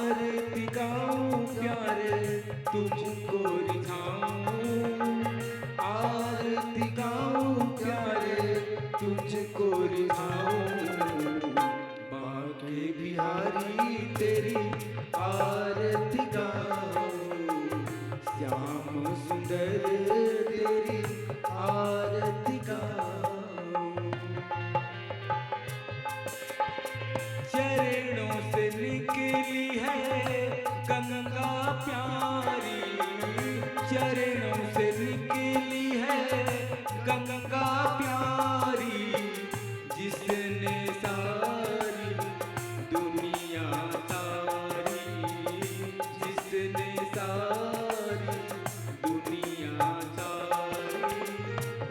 आरती गाऊं प्यारे तुझको रिझाऊं, आरती गाऊं प्यारे तुझको रिझाऊं, बांके बिहारी तेरी आरती गाऊं, श्याम सुंदर तेरी आरती गाऊं। चरणों से निकली है गंगा प्यारी, चरणों से निकली है गंगा प्यारी, जिसने सारी दुनिया तारी, जिसने सारी दुनिया तारी,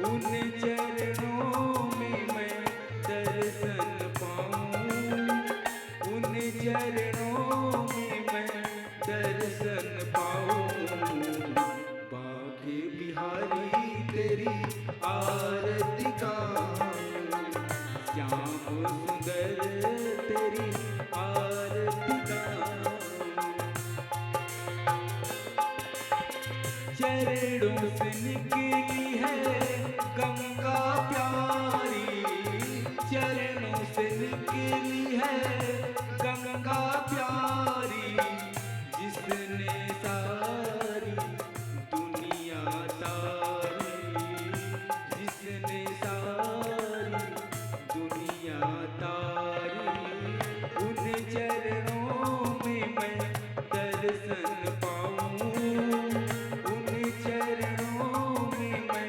उन चरणों में मैं दर्शन पाऊं, उन चरणों में मैं दर्शन पाऊं, बांके बिहारी तेरी आरती गाऊं, श्याम सुंदर तेरी आरती गाऊं। चरणों से निकली है गंगा प्यारी, चरणों से निकली है गंगा प्यारी, जिसने सारी दुनिया तारी, जिसने सारी दुनिया तारी, उन चरणों में मैं दर्शन पाऊं, उन चरणों में मैं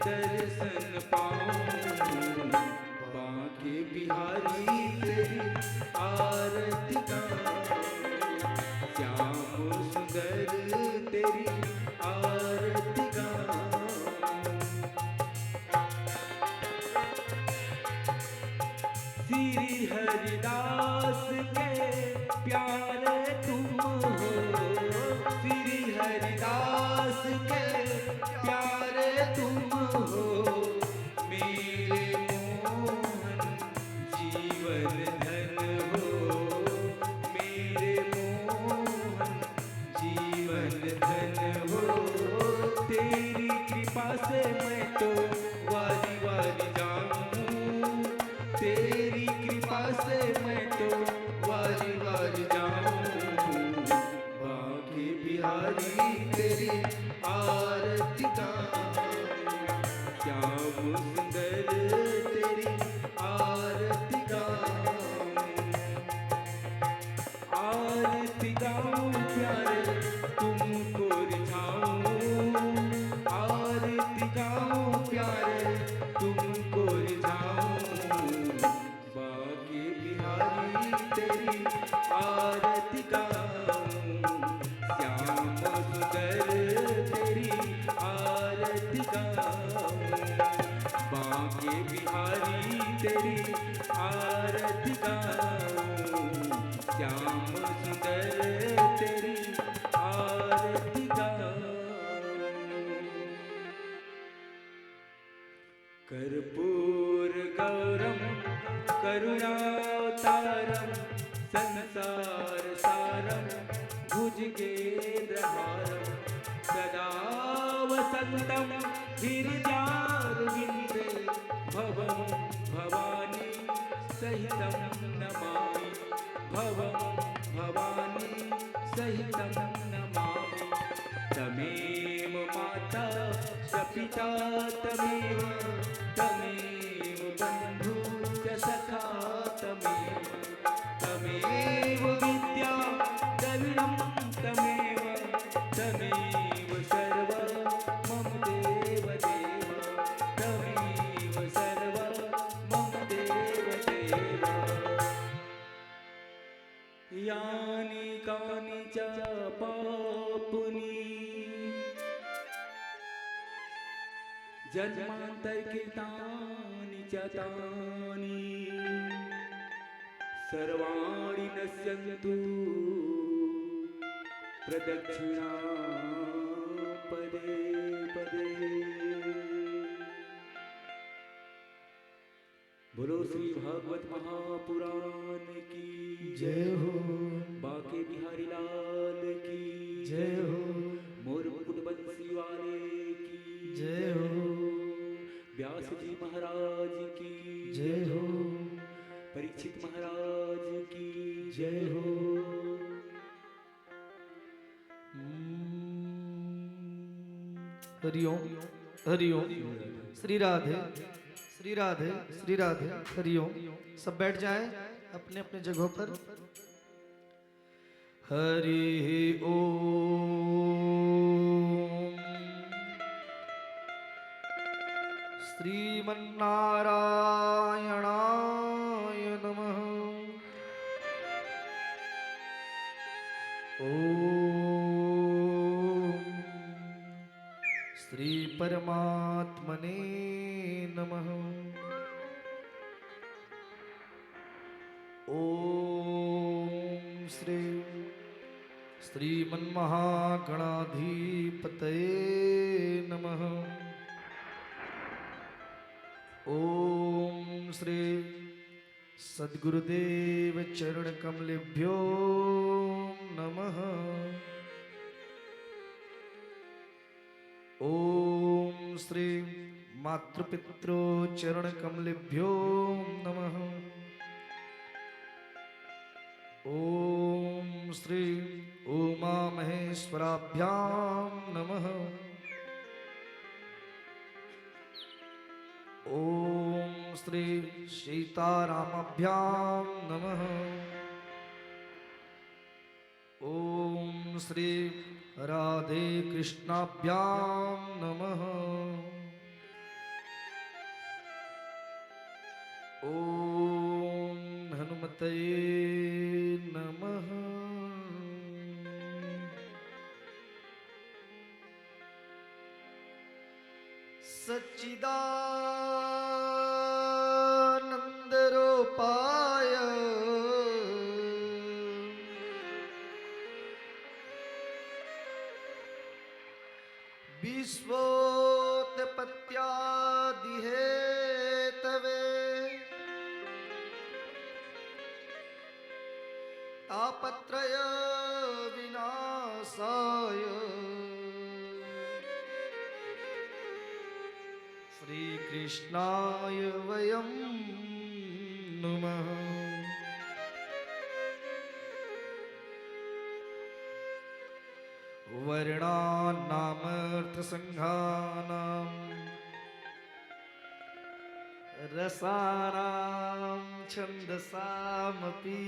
दर्शन पाऊं, बांके बिहारी तेरी आरती गाऊं, श्याम सुंदर तेरी आरती गाऊं। श्री हरिदास के प्यारे तुम हो, श्री हरिदास के प्यारे तुम हो, मेरे मोहन जीवन धन हो, मेरे मोहन जीवन धन हो, तेरी कृपा से मैं तो वारी वारी जाऊं, तेरी कृपा से मैं तो वारी वारी जाऊं, बांके बिहारी तेरी आरती गाऊं, श्याम सुंदर तेरी आरती गाऊं, आरती गाऊं प्यारे तुमको रिझाऊं, आरती गाऊं प्यारे तुमको रिझाऊं, बांके बिहारी तेरी आरती गाऊं, श्याम सुंदर तेरी आरती गाऊं, बांके बिहारी तेरी आरती गाऊं, श्याम सुंदर तेरी आरती गाऊं। कर्पूर गौरम करुणावतारम संसार सारम भुजगेन्द्रहारम सदा वसंतम गिरिजारविंदे भवं भवानी सहितं नमामि, भवं भवानी सहितं नमामि, तमेव माता च पिता तमेव, तमेव बन्धु च सखा तमेव, तमेव विद्या द्रविणं तमेव, तमेव सर्व मम देव देव, तमेव सर्व मम देव देव। यानि कानि च पापुनि जन्मान्तरकृतानि च तानि, सर्वाणि नश्यन्तु प्रदक्षिणा पदे पदे। बोलो श्री भागवत महापुराण की जय हो। बांके बिहारी जय हो। मोर मुकुट बंसी वाले की जय हो। व्यास जी महाराज की जय हो। परीक्षित महाराज की जय हो। हरिओम हरिओम। श्री राधे श्री राधे श्री राधे। हरिओम। सब बैठ जाएं अपने अपने जगहों पर। हरि ओम। श्रीमन्नारायणाय नमः। ओम श्री परमात्मने नमः। ओम श्री श्रीमन्महागणाधिपतये नमः। ओम श्री सद्गुरुदेव चरण कमलेभ्यो नमः। ओम श्री मातृपितृ चरण कमलेभ्यो नमः। ओम श्री उमा महेश्वराभ्यां नमः। ओम श्री सीतारामाभ्यां नमः। ओम श्री राधे कृष्णाभ्यां नमः। ओम हनुमतये नमः। सच्चिदानंद रूपाय विश्वोत्पत्त्यादिहेतवे तापत्रय विनाशाय श्री कृष्णाय वयं नमः। वर्णानामर्थसंघानां रसानां छन्दसामपि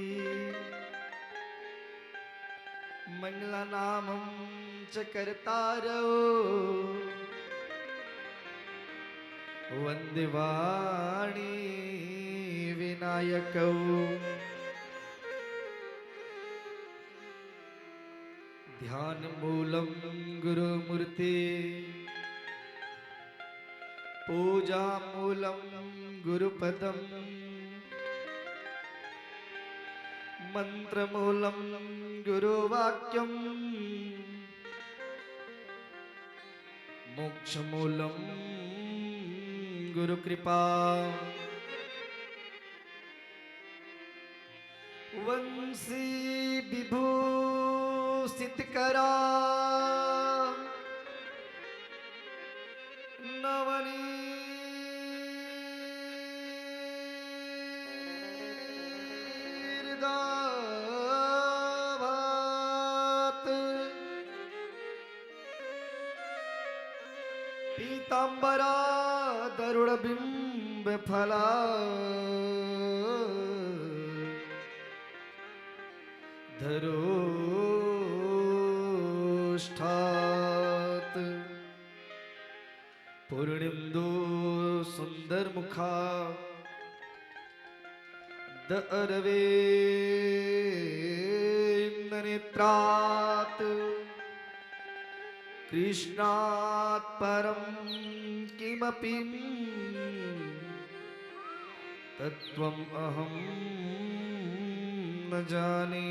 मंगलनामं च कर्तारौ वन्दे वाणी विनायकौ। ध्यानमूलं गुरुमूर्ते पूजामूलं गुरुपदं मन्त्रमूलं गुरुवाक्यं मोक्षमूलं गुरुकृपा। वंशी विभूषितकरा नवनीर्दाभात पीतांबरा गरुड़बिंबफला धरोष्ठात् पूर्णिन्दु सुन्दरमुखा दरवेन्द्रनेत्रात् कृष्णात् परं किमपि तत्त्वम् अहं न जाने।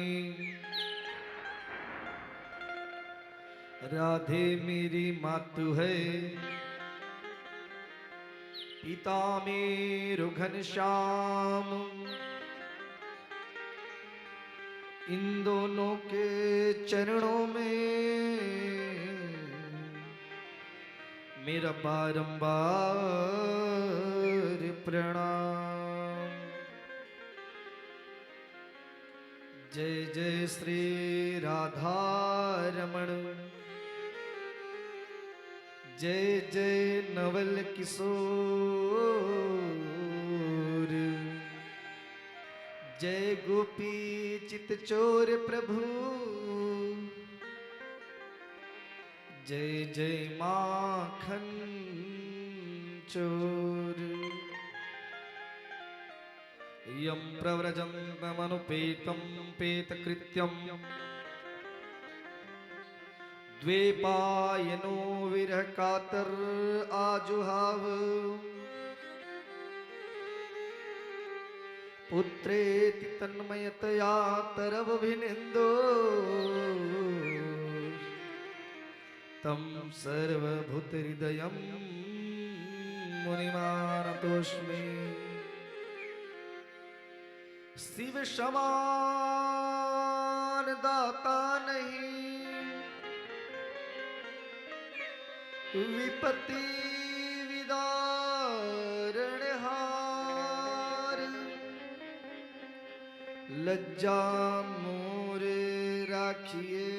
राधे मेरी मातु है, पिता मेरो घनश्याम, इन दोनों के चरणों में मेरा बारंबार प्रणाम। जय जय श्री राधा रमण, जय जय नवल किशोर, जय गोपी चित चोर प्रभु, जय जय माखन चोर। यम प्रव्रजन्तमनुपेतं पेतकृत्यं द्वैपायनो विरह कातर आजुहाव। पुत्रेति तन्मयतया तरवभिनिन्दो तं सर्वभूतहृदयं मुनिमानतोऽस्मि। शिव समान दाता नहीं, विपत्ति विदारणहार। लज्जा मोर राखिए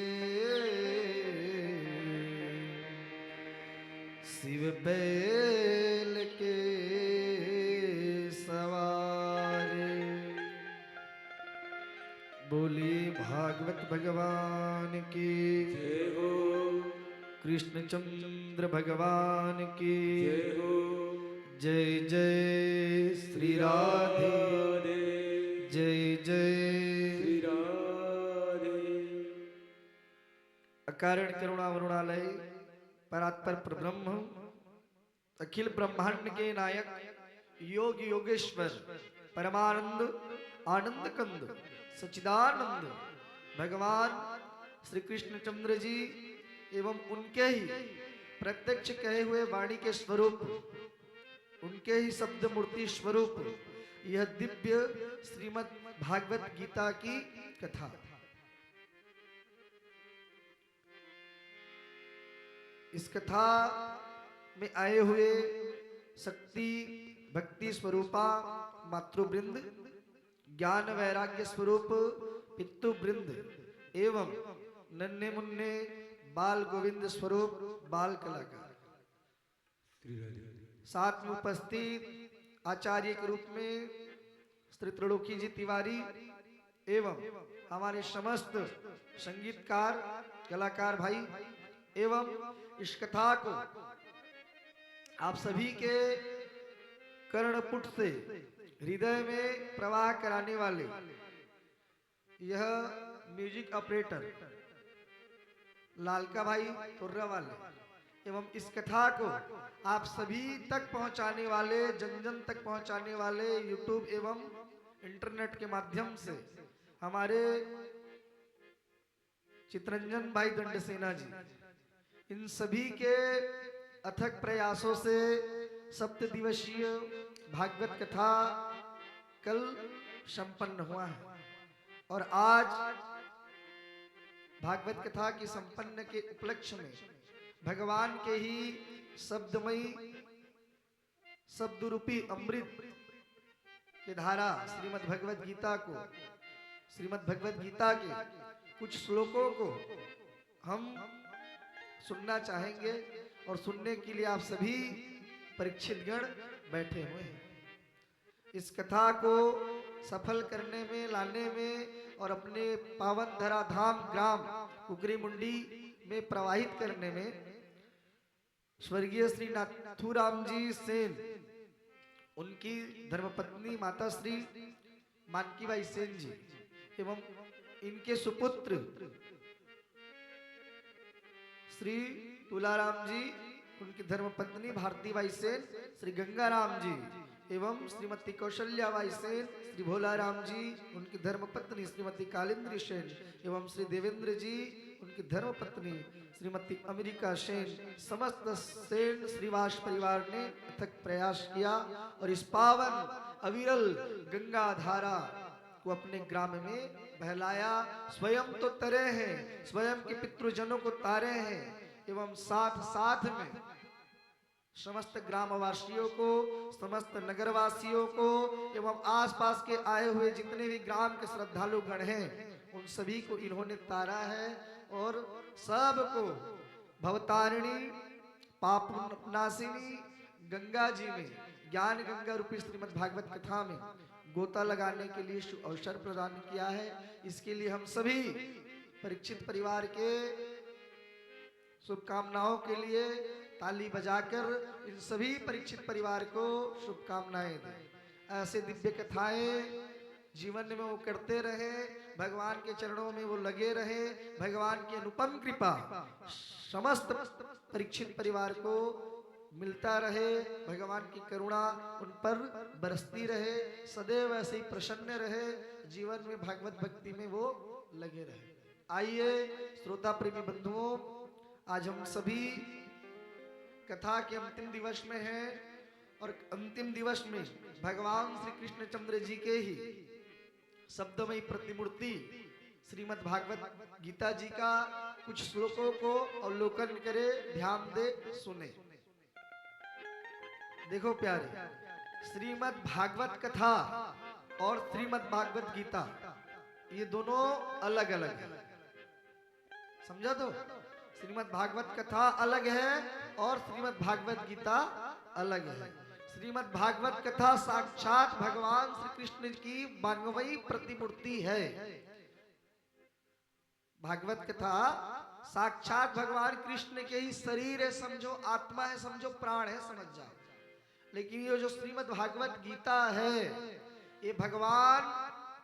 शिव बैल के सवार। बोली भागवत भगवान की जय हो, कृष्णचंद्र भगवान की जय हो। जय जय श्री राधे, जय जय श्री राधे। अकारण करुणा वरुणालय परात्पर परब्रह्म अखिल ब्रह्मांड के नायक योग योगेश्वर परमानंद आनंद कंद सच्चिदानंद भगवान श्री कृष्णचंद्र जी एवं उनके ही प्रत्यक्ष कहे हुए वाणी के स्वरूप, उनके ही शब्द मूर्ति स्वरूप यह दिव्य श्रीमद् भागवत गीता की कथा। इस कथा में आए हुए शक्ति भक्ति स्वरूपा मातृवृंद, ज्ञान वैराग्य स्वरूप पितृवृंद एवं नन्हे मुन्ने बाल गोविंद स्वरूप बाल कलाकार, साथ में उपस्थित आचार्य के रूप में श्री त्रिलोकी जी तिवारी एवं हमारे समस्त संगीतकार कलाकार भाई एवं इस कथा को आप सभी के कर्णपुट से हृदय में प्रवाह कराने वाले यह म्यूजिक ऑपरेटर लालका भाई तुर्रा वाले एवं इस कथा को आप सभी तक पहुंचाने वाले, जन जन तक पहुंचाने वाले यूट्यूब एवं इंटरनेट के माध्यम से हमारे चितरंजन भाई दंडसेना जी, इन सभी के अथक प्रयासों से सप्त दिवसीय भागवत कथा कल संपन्न हुआ है और आज भागवत कथा की संपन्न के उपलक्ष्य में भगवान के ही शब्दमयी शब्द रूपी अमृत की धारा श्रीमद् भगवत गीता को, श्रीमद् भगवत गीता के कुछ श्लोकों को हम सुनना चाहेंगे और सुनने के लिए आप सभी परीक्षित गण बैठे हुए हैं। इस कथा को सफल करने में, लाने में और अपने पावन धरा धाम ग्राम कुकरी मुंडी में प्रवाहित करने में स्वर्गीय श्री नाथूराम जी सेन, उनकी धर्मपत्नी माता श्री मानकीबाई सेन जी एवं इनके सुपुत्र श्री तुलाराम जी, उनकी धर्मपत्नी भारतीबाई सेन, श्री गंगाराम जी एवं श्रीमती कौशल्याबाई सेन, श्री भोलाराम जी, उनकी धर्मपत्नी श्रीमती कालिंद्री सेन एवं श्री देवेंद्र जी, उनकी धर्मपत्नी श्रीमती अमेरिका सेन, समस्त सेन श्रीवास परिवार ने अथक प्रयास किया और इस पावन अविरल गंगा धारा को अपने ग्राम में बहलाया। स्वयं तो तरे हैं, स्वयं के पितृजनों को तारे हैं, एवं साथ साथ में समस्त ग्रामवासियों को, समस्त नगरवासियों को एवं आसपास के आए हुए जितने भी ग्राम के श्रद्धालु गण हैं उन सभी को इन्होंने तारा है और सबको भवतारिणी पाप नाशिनी गंगा जी में ज्ञान गंगा रूपी श्रीमद् भागवत कथा में गोता लगाने के लिए अवसर प्रदान किया है। इसके लिए हम सभी परीक्षित परिवार के शुभकामनाओं के लिए ताली बजाकर इन सभी परीक्षित परिवार को शुभकामनाएं दें। ऐसे दिव्य कथाएं जीवन में वो करते रहे, भगवान के चरणों में वो लगे रहे, भगवान की अनुपम कृपा समस्त परीक्षित परिवार को मिलता रहे, भगवान की करुणा उन पर बरसती रहे, सदैव ऐसे ही प्रसन्न रहे, जीवन में भागवत भक्ति में वो लगे रहे। आइए श्रोता प्रेमी बंधुओं, आज हम सभी कथा के अंतिम दिवस में हैं और अंतिम दिवस में भगवान श्री कृष्णचंद्र जी के ही शब्दमयी प्रतिमूर्ति श्रीमद् भागवत गीता जी का कुछ श्लोकों को अवलोकन करे, ध्यान दे, सुने। देखो प्यारे, श्रीमद् भागवत कथा और श्रीमद् भागवत गीता ये दोनों अलग अलग है, समझा? तो श्रीमद् भागवत कथा अलग है और श्रीमद् भागवत गीता अलग है। श्रीमद् भागवत कथा साक्षात भगवान श्री कृष्ण की मानवीय प्रतिमूर्ति है। भागवत कथा साक्षात भगवान कृष्ण के ही शरीर है, समझो, आत्मा है, समझो, प्राण है, समझ जाओ। लेकिन ये जो श्रीमद् भागवत गीता है ये भगवान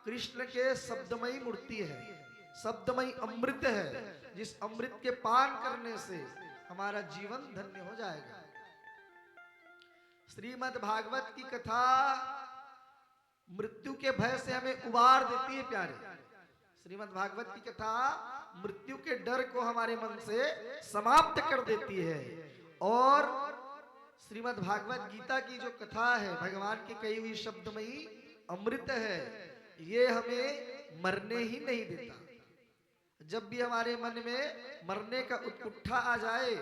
कृष्ण के शब्दमयी मूर्ति है, शब्दमयी अमृत है, जिस अमृत के पान करने से हमारा जीवन धन्य हो जाएगा। श्रीमद् भागवत की कथा मृत्यु के भय से हमें उबार देती है प्यारे। श्रीमद् भागवत की कथा मृत्यु के डर को हमारे मन से समाप्त कर देती है। और श्रीमद् भागवत गीता की जो कथा है, भगवान की कही हुई शब्दमयी अमृत है, ये हमें मरने ही नहीं देता। जब भी हमारे मन में मरने का उत्कंठा आ जाए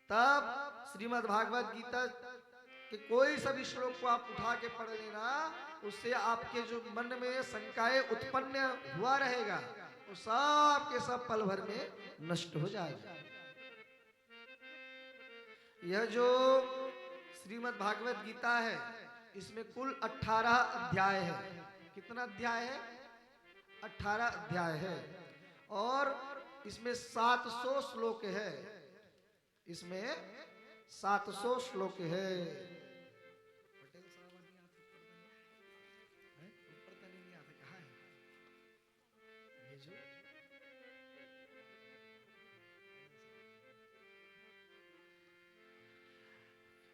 तब श्रीमद् भागवत गीता के कोई सभी श्लोक को आप उठा के पढ़ लेना, उससे आपके जो मन में शंकाएं उत्पन्न हुआ रहेगा वो सब के सब पल भर में नष्ट हो जाएगा। यह जो श्रीमद् भागवत गीता है इसमें कुल 18 अध्याय है। कितना अध्याय है? 18 अध्याय है और इसमें 700 श्लोक है। इसमें 700 श्लोक है।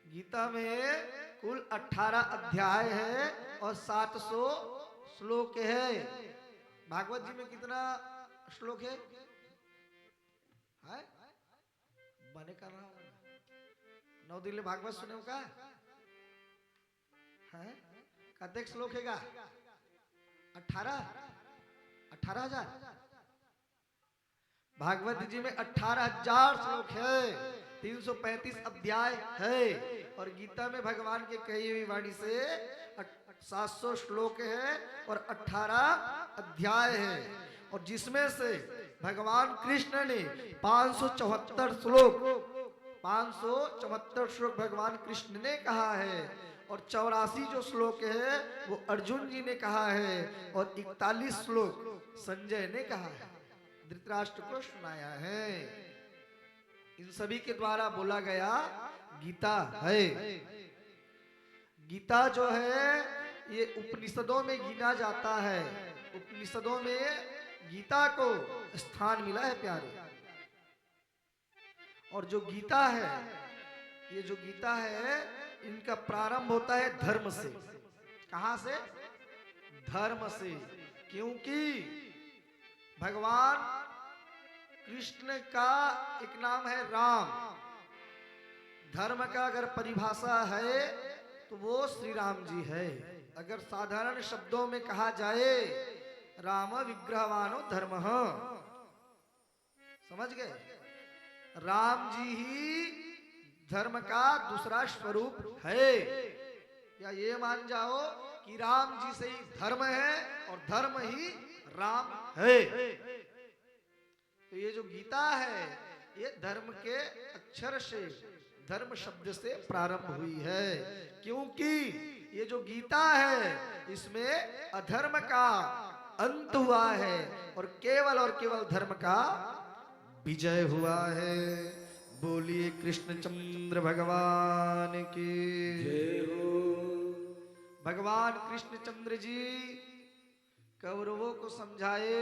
गीता में कुल 18 अध्याय है और 700 श्लोक है। भागवत जी में कितना श्लोक है? बने कर रहा हूं 9 दिन भागवत सुने का है? कतेक श्लोक है? 18,000 भागवत जी में 18,000 श्लोक है, 335 अध्याय है और गीता में भगवान के कही हुई वाणी से 700 श्लोक है और 18 अध्याय है। और जिसमें से भगवान कृष्ण ने 574 श्लोक भगवान कृष्ण ने कहा है और 84 जो श्लोक है वो अर्जुन जी ने कहा है और 41 श्लोक संजय ने कहा है, धृतराष्ट्र को सुनाया है। इन सभी के द्वारा बोला गया गीता है। गीता जो है ये उपनिषदों में गिना जाता है। उपनिषदों में गीता को स्थान मिला है प्यारे। और जो गीता है, ये जो गीता है इनका प्रारंभ होता है धर्म से। कहां से? धर्म से। क्योंकि भगवान कृष्ण का एक नाम है राम। धर्म का अगर परिभाषा है तो वो श्री राम जी है। अगर साधारण शब्दों में कहा जाए, राम विग्रहवानो धर्म, समझ गए? राम जी ही धर्म का दूसरा स्वरूप है, या ये मान जाओ कि राम जी से ही धर्म है और धर्म ही राम है। तो ये जो गीता है ये धर्म के अक्षर से, धर्म शब्द से प्रारंभ हुई है, क्योंकि ये जो गीता है इसमें अधर्म का अंत हुआ है और केवल धर्म का विजय हुआ है। बोलिए कृष्णचंद्र भगवान की जय हो। भगवान कृष्णचंद्र जी कौरवों को समझाए,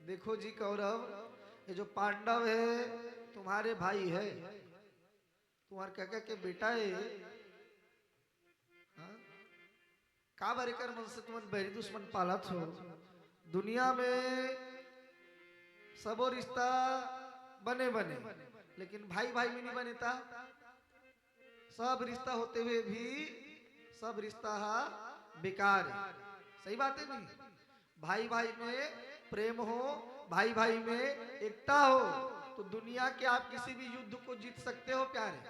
देखो जी कौरव, ये जो पांडव है तुम्हारे भाई है, तुम्हारे काका के बेटा है, हाँ? का बरेकर मन से तुम बहरी दुश्मन पाला छो। दुनिया में सबो रिश्ता बने बने, लेकिन भाई भाई में नहीं बनेता। सब रिश्ता होते हुए भी सब रिश्ता बेकार है। सही बात है नहीं? भाई भाई में प्रेम हो, भाई भाई में एकता हो, तो दुनिया के आप किसी भी युद्ध को जीत सकते हो प्यारे।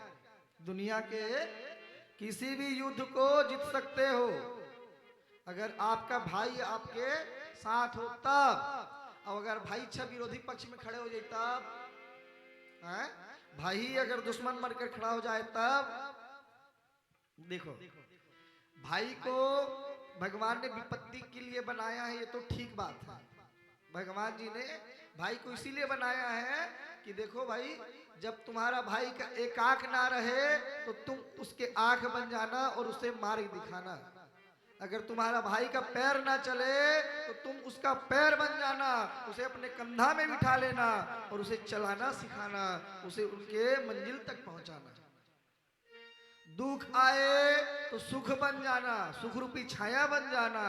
दुनिया के किसी भी युद्ध को जीत सकते हो अगर आपका भाई आपके साथ हो तब। अब अगर भाई इच्छा विरोधी पक्ष में खड़े हो जाए तब, भाई अगर दुश्मन बनकर खड़ा हो जाए तब। देखो, भाई को भगवान ने विपत्ति के लिए बनाया है, ये तो ठीक बात है। भगवान जी ने भाई को इसीलिए बनाया है कि देखो भाई, जब तुम्हारा भाई का एक आंख ना रहे तो तुम उसके आंख बन जाना और उसे मार्ग दिखाना। अगर तुम्हारा भाई का पैर ना चले तो तुम उसका पैर बन जाना, उसे अपने कंधा में बिठा लेना और उसे चलाना सिखाना, उसे उनके मंजिल तक पहुंचाना। दुख आए तो सुख बन जाना, सुख रूपी छाया बन जाना,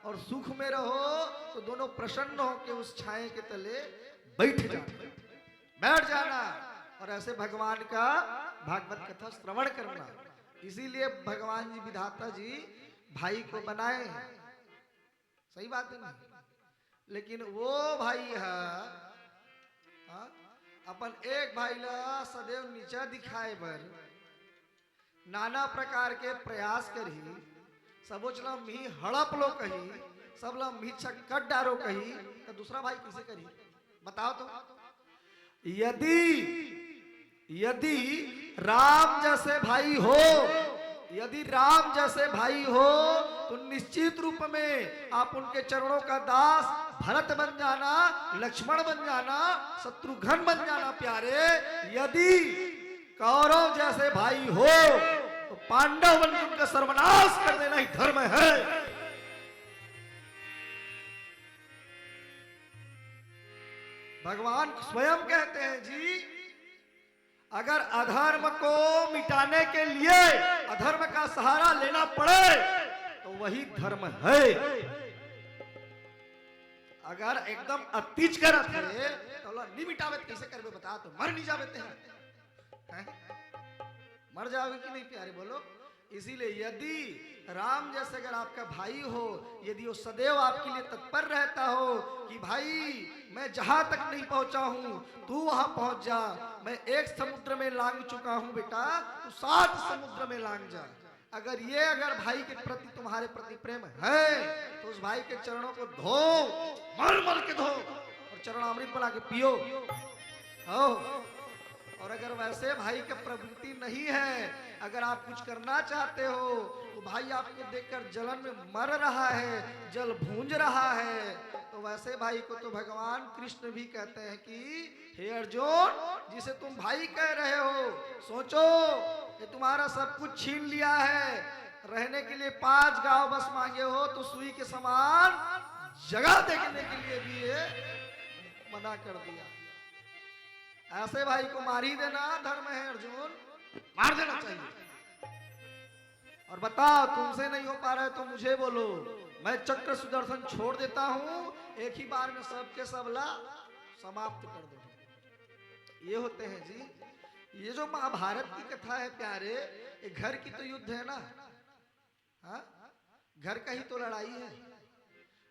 और सुख में रहो तो दोनों प्रसन्न होकर उस छाया के तले बैठ जाना और ऐसे भगवान का भागवत कथा श्रवण करना। इसीलिए भगवान जी विधाता जी भाई को बनाए हैं। सही बात है नहीं? लेकिन वो भाई है अपन एक भाई ला सदैव नीचा दिखाए बर नाना प्रकार के प्रयास करी, सबोचला मी हड़प लो कही, सबला मी चक्कर डारो कही, तो दूसरा भाई किसे करी बताओ तो? यदि राम जैसे भाई हो, यदि राम जैसे भाई हो तो निश्चित रूप में आप उनके चरणों का दास भरत बन जाना, लक्ष्मण बन जाना, शत्रुघ्न बन जाना प्यारे। यदि कौरव जैसे भाई हो तो पांडव बन के उनका सर्वनाश कर देना ही धर्म है। भगवान स्वयं कहते हैं जी, अगर अधर्म को मिटाने के लिए अधर्म का सहारा लेना पड़े तो वही धर्म है। अगर एकदम अतिच करत है तो नहीं मिटावे कैसे करबे बता? तो मर नहीं जावे हैं? मर जाओगे कि नहीं प्यारे बोलो? इसीलिए यदि राम जैसे अगर आपका भाई हो, यदि वो सदैव आपके लिए तत्पर रहता हो कि भाई मैं जहां तक नहीं पहुंचा हूं तू वहां पहुंच जा, मैं एक समुद्र में लांग चुका हूं बेटा, तू 7 समुद्र में लांग जा। अगर भाई के प्रति तुम्हारे प्रति प्रेम है तो उस भाई के चरणों को धो, मर के धो और चरणामृत बना के पियो। और अगर वैसे भाई का प्रवृत्ति नहीं है, अगर आप कुछ करना चाहते हो तो भाई आपको देखकर जलन में मर रहा है, जल भूंज रहा है, तो वैसे भाई को तो भगवान कृष्ण भी कहते हैं कि हे अर्जुन, जिसे तुम भाई कह रहे हो, सोचो ये तुम्हारा सब कुछ छीन लिया है, रहने के लिए 5 गांव बस मांगे हो तो सुई के समान जगह देखने के लिए भी ये मना कर दिया। ऐसे भाई को मार ही देना धर्म है अर्जुन, मार देना चाहिए। और बताओ तुमसे नहीं हो पा रहा है तो मुझे बोलो, मैं चक्र सुदर्शन छोड़ देता हूं, एक ही बार में सबके सबला समाप्त कर दो। ये होते हैं जी, ये जो महाभारत की कथा है प्यारे, ये घर की तो युद्ध है ना, हाँ? घर का ही तो लड़ाई है।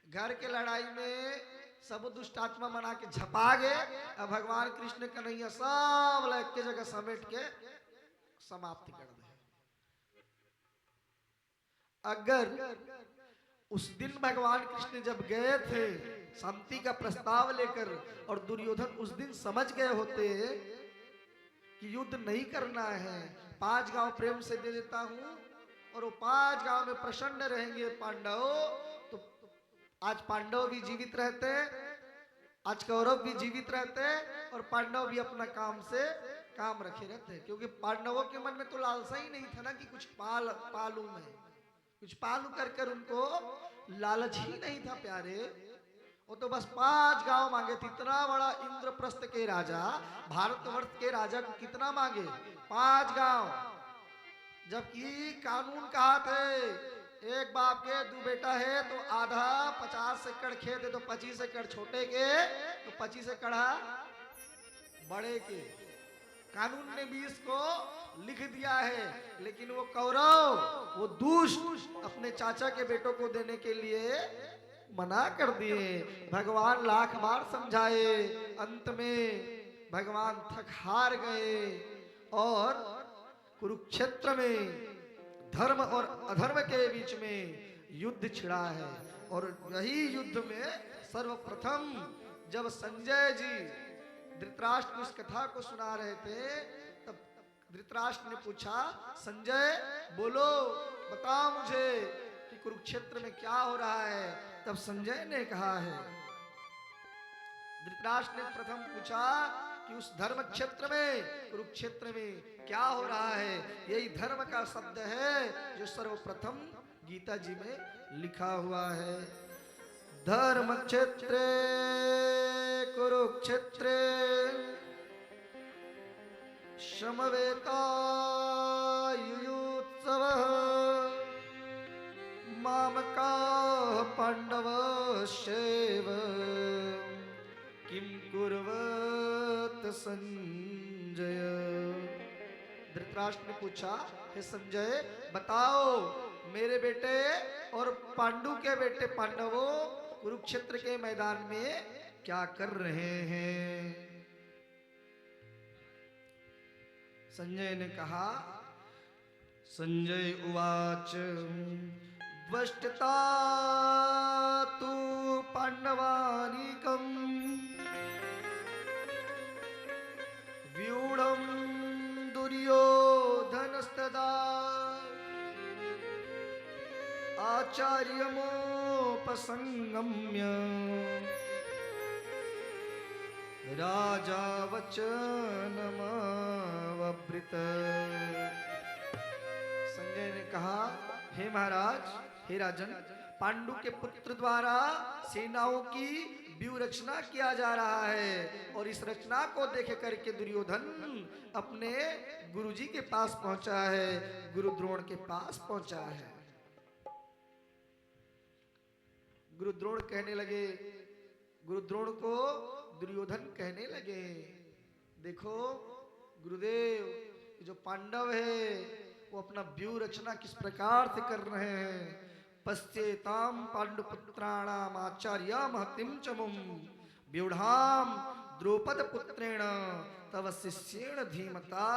घर के लड़ाई में सब दुष्ट आत्मा मना के झपा गए। अब भगवान कृष्ण कन्हैया सब एक के जगह समेट के समाप्ति कर दे। अगर उस दिन भगवान कृष्ण जब गए थे शांति का प्रस्ताव लेकर और दुर्योधन उस दिन समझ गए होते कि युद्ध नहीं करना है, 5 गांव प्रेम से दे देता हूं और वो 5 गांव में प्रसन्न रहेंगे पांडव, तो आज पांडव भी जीवित रहते, आज कौरव भी जीवित रहते और पांडव भी अपना काम से काम रखे रहते। क्योंकि पांडवों के मन में तो लालसा ही नहीं था ना कि कुछ पालू मैं, कुछ पालू कर उनको लालच ही नहीं था प्यारे। वो तो बस 5 गांव मांगे थे। इतना बड़ा इंद्रप्रस्थ के राजा, भारतवर्ष के राजा को कितना मांगे? 5 गांव। जबकि कानून कहा थे एक बाप के 2 बेटा है तो आधा 50 एकड़ खेत है तो 25 एकड़ छोटे के तो 25 एकड़ बड़े के। कानून ने भी इसको लिख दिया है, लेकिन वो कौरव, वो दुष्ट अपने चाचा के बेटों को देने के लिए मना कर दिए। भगवान लाख बार समझाए, अंत में भगवान थक हार गए और कुरुक्षेत्र में धर्म और अधर्म के बीच में युद्ध छिड़ा है। और यही युद्ध में सर्वप्रथम जब संजय जी धृतराष्ट्र इस कथा को सुना रहे थे, तब धृतराष्ट्र ने पूछा, संजय बोलो, बताओ मुझे कि कुरुक्षेत्र में क्या हो रहा है। तब संजय ने कहा है, धृतराष्ट्र ने प्रथम पूछा कि उस धर्म क्षेत्र में, कुरुक्षेत्र में क्या हो रहा है। यही धर्म का शब्द है जो सर्वप्रथम गीता जी में लिखा हुआ है। धर्म क्षेत्रे कुरुक्षेत्रे समवेतायुयुत्सवः मामकाः पाण्डवश्चैव किं कुर्वत संजय। धृतराष्ट्र ने पूछा, हे संजय बताओ, मेरे बेटे और पांडु के बेटे पांडवों कुरुक्षेत्र के मैदान में क्या कर रहे हैं। संजय ने कहा, संजय उवाच द्वष्टता तु पांडवानीकम् व्यूढं दुर्योधनस्तदा आचार्यमोपसंगम्य राजा वचनमवृत। संजय ने कहा, हे महाराज, हे राजन, पांडु के पुत्र द्वारा सेनाओं की व्यूह रचना किया जा रहा है और इस रचना को देख करके दुर्योधन अपने गुरुजी के पास पहुंचा है, गुरु द्रोण के पास पहुंचा है। गुरु द्रोण कहने लगे, गुरु द्रोण को दुर्योधन कहने लगे, देखो गुरुदेव, जो पांडव है वो अपना व्यूह रचना किस प्रकार से कर रहे हैं। पश्चेताम पांडुपुत्राणाम आचार्य महतिम चमुम व्यूढ़ाम द्रौपद पुत्रेण तव शिष्येण धीमता।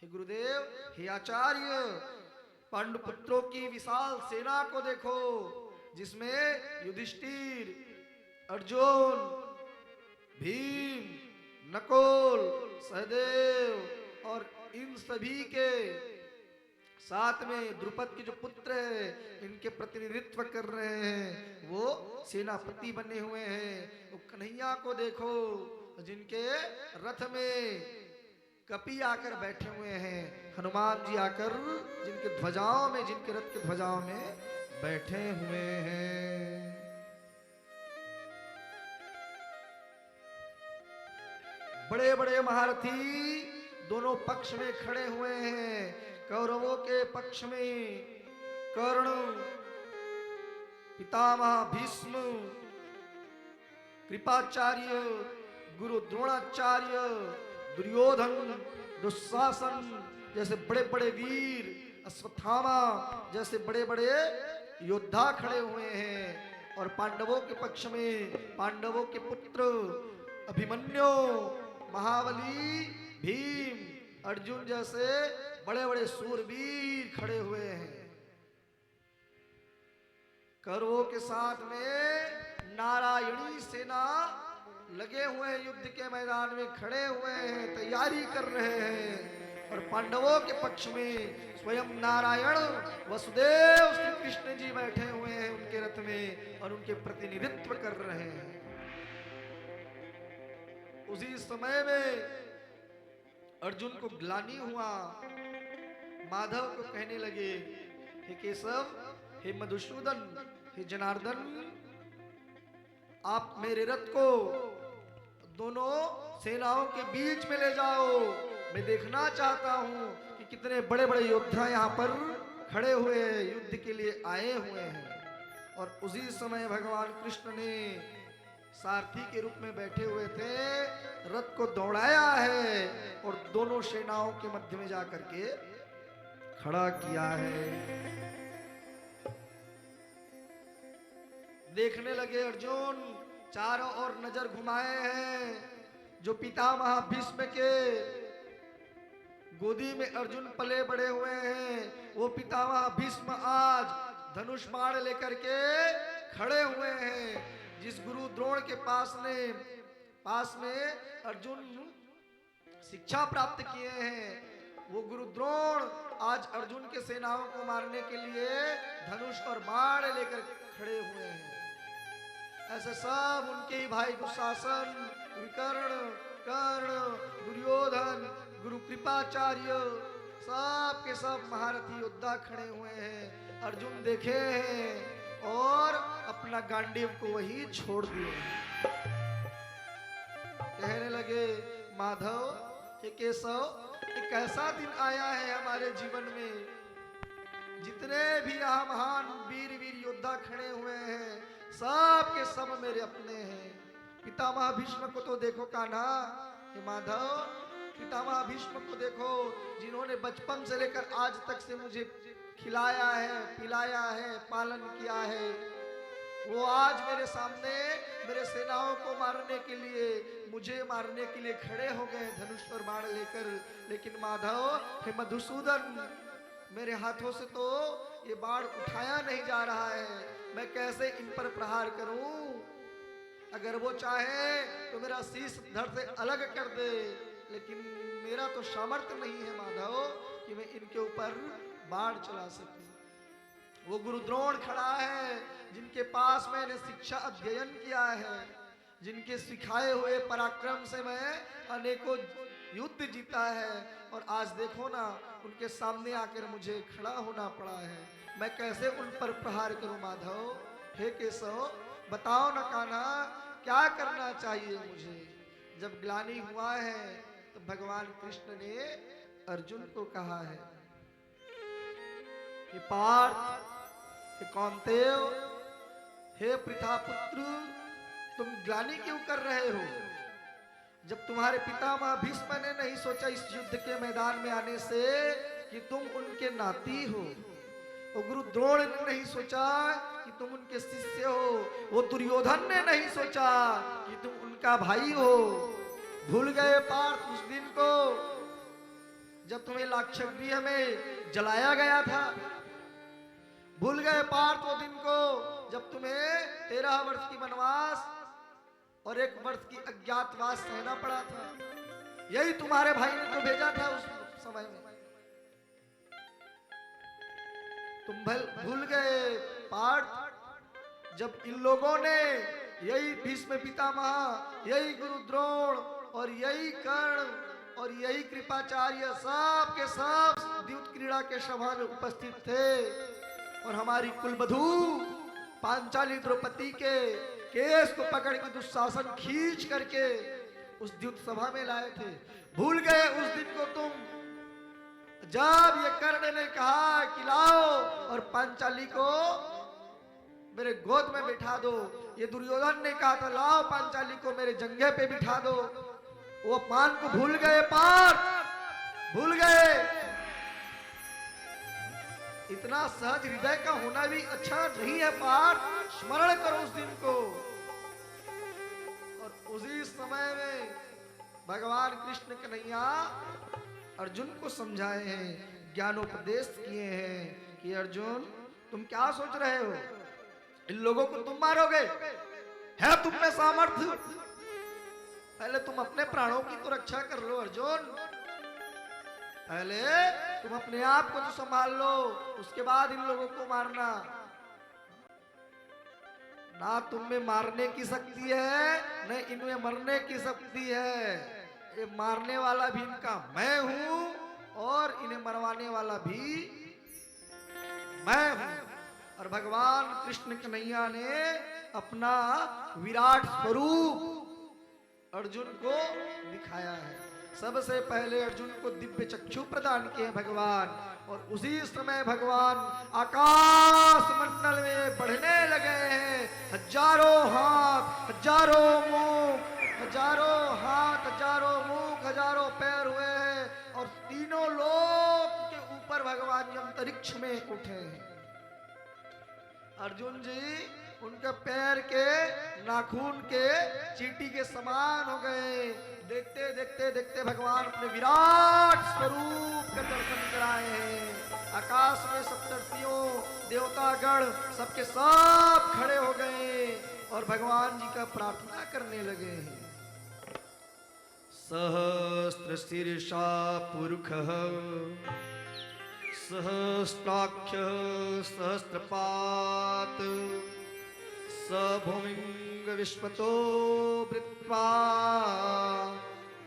हे गुरुदेव, हे आचार्य, पांडुपुत्रों की विशाल सेना को देखो, जिसमें युधिष्ठिर, अर्जुन, भीम, नकुल, सहदेव और इन सभी के साथ में द्रुपद के जो पुत्र है इनके प्रतिनिधित्व कर रहे हैं, वो सेनापति बने हुए हैं। वो कन्हैया को देखो, जिनके रथ में कपि आकर बैठे हुए हैं, हनुमान जी आकर जिनके ध्वजाओं में, जिनके रथ के ध्वजाओं में बैठे हुए हैं। बड़े बड़े महारथी दोनों पक्ष में खड़े हुए हैं। कौरवों के पक्ष में कर्ण, पितामह भीष्म, कृपाचार्य, गुरु द्रोणाचार्य, दुर्योधन, दुशासन जैसे बड़े बड़े वीर अश्वत्थामा जैसे बड़े बड़े योद्धा खड़े हुए हैं। और पांडवों के पक्ष में पांडवों के पुत्र अभिमन्यु, महाबली, भीम, अर्जुन जैसे बड़े बड़े सूरवीर खड़े हुए हैं। कौरवों के साथ में नारायणी सेना लगे हुए हैं, युद्ध के मैदान में खड़े हुए हैं, तैयारी कर रहे हैं। और पांडवों के पक्ष में स्वयं नारायण वसुदेव श्री कृष्ण जी बैठे हुए हैं उनके रथ में और उनके प्रतिनिधित्व कर रहे हैं। उसी समय में अर्जुन को ग्लानि हुआ। माधव को कहने लगे, हे केशव, हे मधुसूदन, हे जनार्दन, आप मेरे रथ को दोनों सेनाओं के बीच में ले जाओ। मैं देखना चाहता हूं कि कितने बड़े बड़े योद्धा यहाँ पर खड़े हुए युद्ध के लिए आए हुए हैं। और उसी समय भगवान कृष्ण ने सारथी के रूप में बैठे हुए थे, रथ को दौड़ाया है और दोनों सेनाओं के मध्य में जाकर के खड़ा किया है। देखने लगे अर्जुन, चारों ओर नजर घुमाए हैं। जो पितामह भीष्म के गोदी में अर्जुन पले बड़े हुए हैं, वो पितामह भीष्म आज धनुष बाण लेकर के खड़े हुए हैं। जिस गुरु द्रोण के पास में अर्जुन शिक्षा प्राप्त किए हैं, वो गुरु द्रोण आज अर्जुन के सेनाओं को मारने के लिए धनुष और बाण लेकर खड़े हुए हैं। ऐसे सब उनके ही भाई दुशासन, विकर्ण, कर्ण, दुर्योधन, गुरु कृपाचार्य, सब के सब महारथी योद्धा खड़े हुए हैं। अर्जुन देखे हैं और अपना गांडीव को वही छोड़ दिए। कहने लगे, माधव, हे केशव, एक ऐसा दिन आया है हमारे जीवन में, जितने भी यहाँ महान वीर वीर योद्धा खड़े हुए हैं, सब के सब मेरे अपने हैं। पितामह भीष्म को तो देखो कान्हा, हे माधव, पितामह भीष्म को देखो, जिन्होंने बचपन से लेकर आज तक से मुझे खिलाया है, पिलाया है, पालन किया है। वो आज मेरे सामने मेरे सेनाओं को मारने के लिए, मुझे मारने के लिए खड़े हो गए धनुष और बाण लेकर। लेकिन माधव, हे मधुसूदन, मेरे हाथों से तो ये बाण उठाया नहीं जा रहा है। मैं कैसे इन पर प्रहार करूं? अगर वो चाहे तो मेरा शीश धड़ से अलग कर दे, लेकिन मेरा तो सामर्थ्य नहीं है माधव कि मैं इनके ऊपर बाण चला सकूं। वो गुरु द्रोण खड़ा है, जिनके पास मैंने शिक्षा अध्ययन किया है, जिनके सिखाए हुए पराक्रम से मैं अनेकों युद्ध जीता है। और आज देखो ना, उनके सामने आकर मुझे खड़ा होना पड़ा है। मैं कैसे उन पर प्रहार करूं माधव? हे केशव, बताओ न कान्हा, क्या करना चाहिए मुझे? जब ग्लानि हुआ है तो भगवान कृष्ण ने अर्जुन को कहा है कि पार्थ, हे कौन्तेय, हे पृथापुत्र, तुम ग्लानि क्यों कर रहे हो? जब तुम्हारे पितामह भीष्म ने नहीं सोचा इस युद्ध के मैदान में आने से कि तुम उनके नाती हो, वो गुरु द्रोण ने नहीं सोचा कि तुम उनके शिष्य हो, वो दुर्योधन ने नहीं सोचा कि तुम उनका भाई हो। भूल गए पार्थ उस दिन को जब तुम्हें लाक्षागृह में जलाया गया था? भूल गए पार्थ वो दिन को जब तुम्हें 13 वर्ष की वनवास और 1 वर्ष की अज्ञातवास सहना पड़ा था? यही तुम्हारे भाई ने तो भेजा था उस समय में। तुम भूल गए पार्थ, जब इन लोगों ने, यही भीष्म पितामह, यही गुरु द्रोण और यही कर्ण और यही कृपाचार्य, सब के सब द्यूत क्रीड़ा के सभा में उपस्थित थे और हमारी कुलवधू पांचाली द्रौपदी के केस को पकड़ के दुशासन खींच करके उस द्यूत सभा में लाए थे। भूल गए उस दिन को तुम, जब ये कर्ण ने कहा कि लाओ और पांचाली को मेरे गोद में बिठा दो। ये दुर्योधन ने कहा था लाओ पांचाली को मेरे जंघे पे बिठा दो। वो अपमान को भूल गए पार्थ, भूल गए। इतना सहज हृदय का होना भी अच्छा नहीं है पार्थ। स्मरण करो उस दिन को। और उसी समय में भगवान कृष्ण कन्हैया अर्जुन को समझाए हैं, ज्ञानोपदेश किए हैं कि अर्जुन तुम क्या सोच रहे हो, इन लोगों को तुम मारोगे, है तुम में सामर्थ्य? पहले तुम अपने प्राणों की तो रक्षा कर लो अर्जुन। पहले तुम अपने आप को तो संभाल लो, उसके बाद इन लोगों को मारना। ना तुम में मारने की शक्ति है, न इनमें मरने की शक्ति है। ये मारने वाला भी इनका मैं हूं और इन्हें मरवाने वाला भी मैं हूं। और भगवान कृष्ण कन्हैया ने अपना विराट स्वरूप अर्जुन को दिखाया है। सबसे पहले अर्जुन को दिव्य चक्षु प्रदान किए भगवान, और उसी समय भगवान आकाश मंडल में बढ़ने लगे हैं। हजारों हाथ, हजारों मुख, हजारों हाथ, हजारों मुख, हजारों पैर हुए हैं, और तीनों लोक के ऊपर भगवान अंतरिक्ष में उठे हैं। अर्जुन जी उनके पैर के नाखून के चींटी के समान हो गए। देखते देखते देखते भगवान अपने विराट स्वरूप का दर्शन कराए हैं। आकाश में सप्तर्षियों, देवतागण सबके सब खड़े हो गए और भगवान जी का प्रार्थना करने लगे हैं। सहस्त्र शीर्षा पुरुषः सहस्त्राक्ष सहस्त्रपात स भूमिं विश्वतो वृत्वा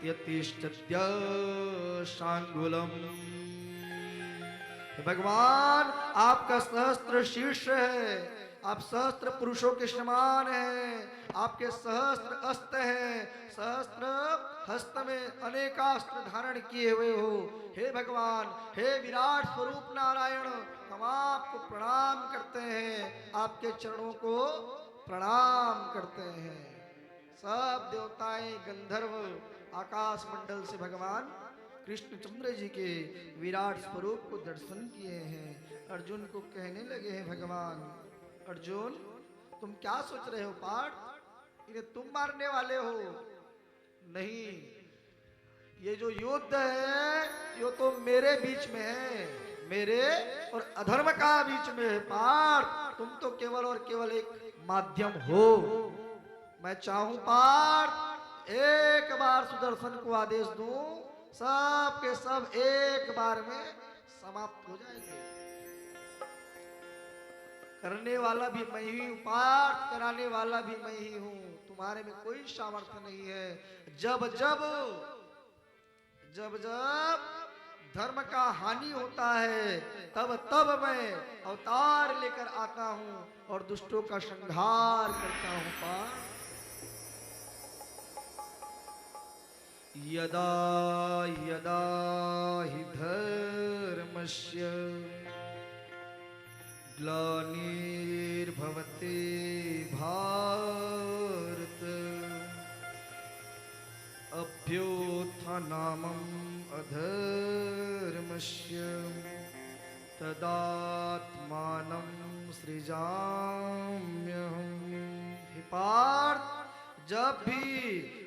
त्यतिष्ठत्य शांगुलम्। भगवान आपका सहस्त्र शीर्ष है, आप सहस्त्र पुरुषों के समान हैं, आपके सहस्त्र अस्त्र हैं, सहस्त्र हस्त में अनेकास्त्र धारण किए हुए हो। हे भगवान, हे विराट स्वरूप नारायण, हम आपको प्रणाम करते हैं, आपके चरणों को प्रणाम करते हैं। सब देवताएं, गंधर्व आकाश मंडल से भगवान कृष्णचंद्र जी के विराट स्वरूप को दर्शन किए हैं। अर्जुन को कहने लगे हैं भगवान, अर्जुन तुम क्या सोच रहे हो पार्थ, इन्हें तुम मारने वाले हो? नहीं, ये जो युद्ध है ये तो मेरे बीच में है, मेरे और अधर्म का बीच में है पार्थ। तुम तो केवल और केवल एक माध्यम हो। मैं चाहूं पार्थ एक बार सुदर्शन को आदेश दूं, सब के सब एक बार में समाप्त हो जाएंगे। करने वाला भी मैं ही हूं पार्थ, कराने वाला भी मैं ही हूं। तुम्हारे में कोई सामर्थ्य नहीं है। जब जब जब जब धर्म का हानि होता है तब तब मैं अवतार लेकर आता हूं और दुष्टों का संहार करता हूं पार्थ। यदा यदा हि धर्मस्य ग्लानिर्भवति भारत अभ्युत्थानम् अधर्मस्य तदात्मानं सृजाम्यहम्। हे पार्थ, जब भी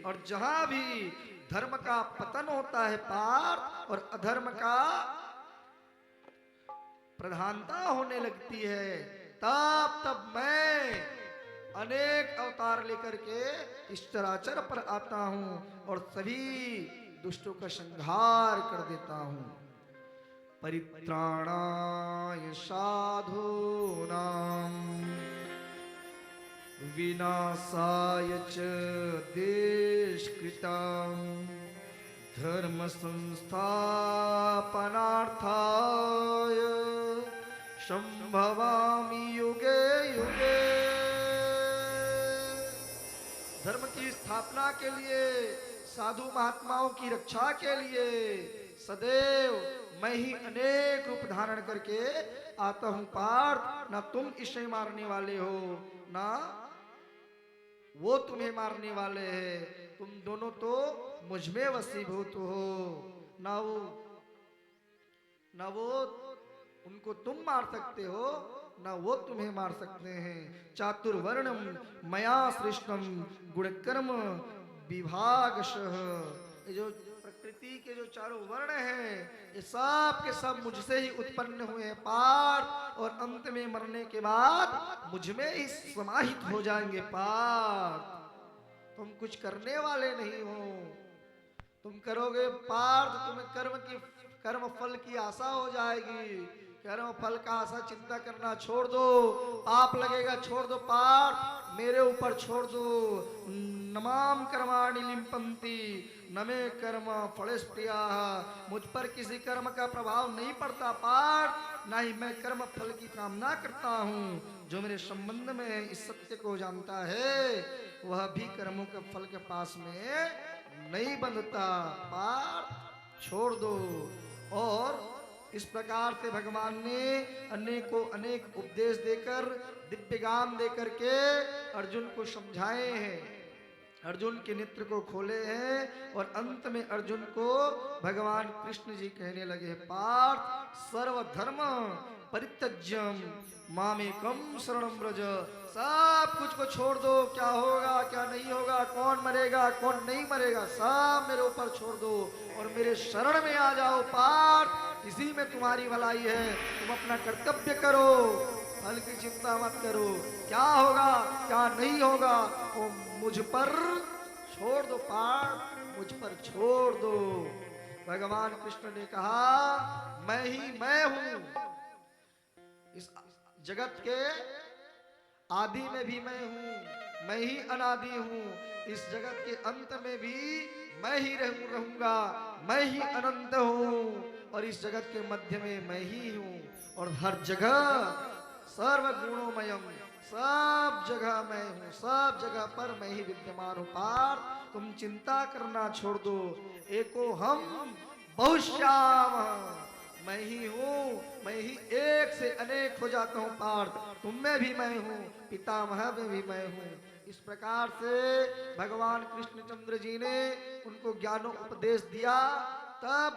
और जहां भी धर्म का पतन होता है पार्थ, और अधर्म का प्रधानता होने लगती है, तब तब मैं अनेक अवतार लेकर के इस चराचर पर आता हूं और सभी दुष्टों का संहार कर देता हूं। परित्राणाय साधूनां विनाशाय च देशकृतां धर्म संस्थापनार्थाय संभवामि युगे युगे। धर्म की स्थापना के लिए, साधु महात्माओं की रक्षा के लिए सदैव मैं ही अनेक रूप धारण करके आता हूं पार्थ। ना तुम इसे मारने वाले हो, ना वो तुम्हें मारने वाले हैं। तुम दोनों तो मुझ में वसीभूत हो। ना वो उनको तुम मार सकते हो, ना वो तुम्हें मार सकते हैं। चातुर्वर्णम मया सृष्टम गुणकर्म विभागशः। ये जो प्रकृति के जो चारों वर्ण हैं, ये सब के सब मुझसे ही उत्पन्न हुए हैं पार्थ, और अंत में मरने के बाद मुझ में ही समाहित हो जाएंगे पार्थ। तुम कुछ करने वाले नहीं हो, तुम करोगे पार्थ, तुम्हें कर्म फल की आशा हो जाएगी। कर्म फल का आशा चिंता करना छोड़ दो, पाप लगेगा छोड़ दो पार्थ, मेरे ऊपर छोड़ दो। नमाम कर्माणि लिम्पन्ति न मे कर्म फलस्प्रियाः। मुझ पर किसी कर्म का प्रभाव नहीं पड़ता पार्थ, ना ही मैं कर्म फल की कामना करता हूँ। जो मेरे संबंध में है, इस सत्य को जानता है, वह भी कर्मों के फल के पास में नहीं बंधता। पार्थ छोड़ दो। और इस प्रकार से भगवान ने अनेकों अनेक उपदेश देकर, दिव्य ज्ञान देकर के अर्जुन को समझाए हैं, अर्जुन के नेत्र को खोले हैं। और अंत में अर्जुन को भगवान कृष्ण जी कहने लगे, पार्थ सर्वधर्म परित्यज्यम मामेकम शरणम व्रज। सब कुछ को छोड़ दो, क्या होगा क्या नहीं होगा, कौन मरेगा कौन नहीं मरेगा, सब मेरे ऊपर छोड़ दो और मेरे शरण में आ जाओ पार्थ। इसी में तुम्हारी भलाई है, तुम अपना कर्तव्य करो, फल की चिंता मत करो, क्या होगा क्या नहीं होगा वो मुझ पर छोड़ दो पार्थ, मुझ पर छोड़ दो। भगवान कृष्ण ने कहा, मैं ही मैं हूं, इस जगत के आदि में भी मैं हूं, मैं ही अनादि हूं, इस जगत के अंत में भी मैं ही रहूंगा, मैं ही अनंत हूं, और इस जगत के मध्य में मैं ही हूं, और हर जगह सर्वगुणोमयम, सब जगह मैं हूं, सब जगह पर मैं ही विद्यमान हूं। पार्थ तुम चिंता करना छोड़ दो, एको हम बहुश्याम, मैं ही हूं, मैं ही एक से अनेक हो जाता हूं पार्थ, तुम में भी मैं हूं, पितामह में भी मैं हूं। इस प्रकार से भगवान कृष्णचंद्र जी ने उनको ज्ञानो उपदेश दिया। तब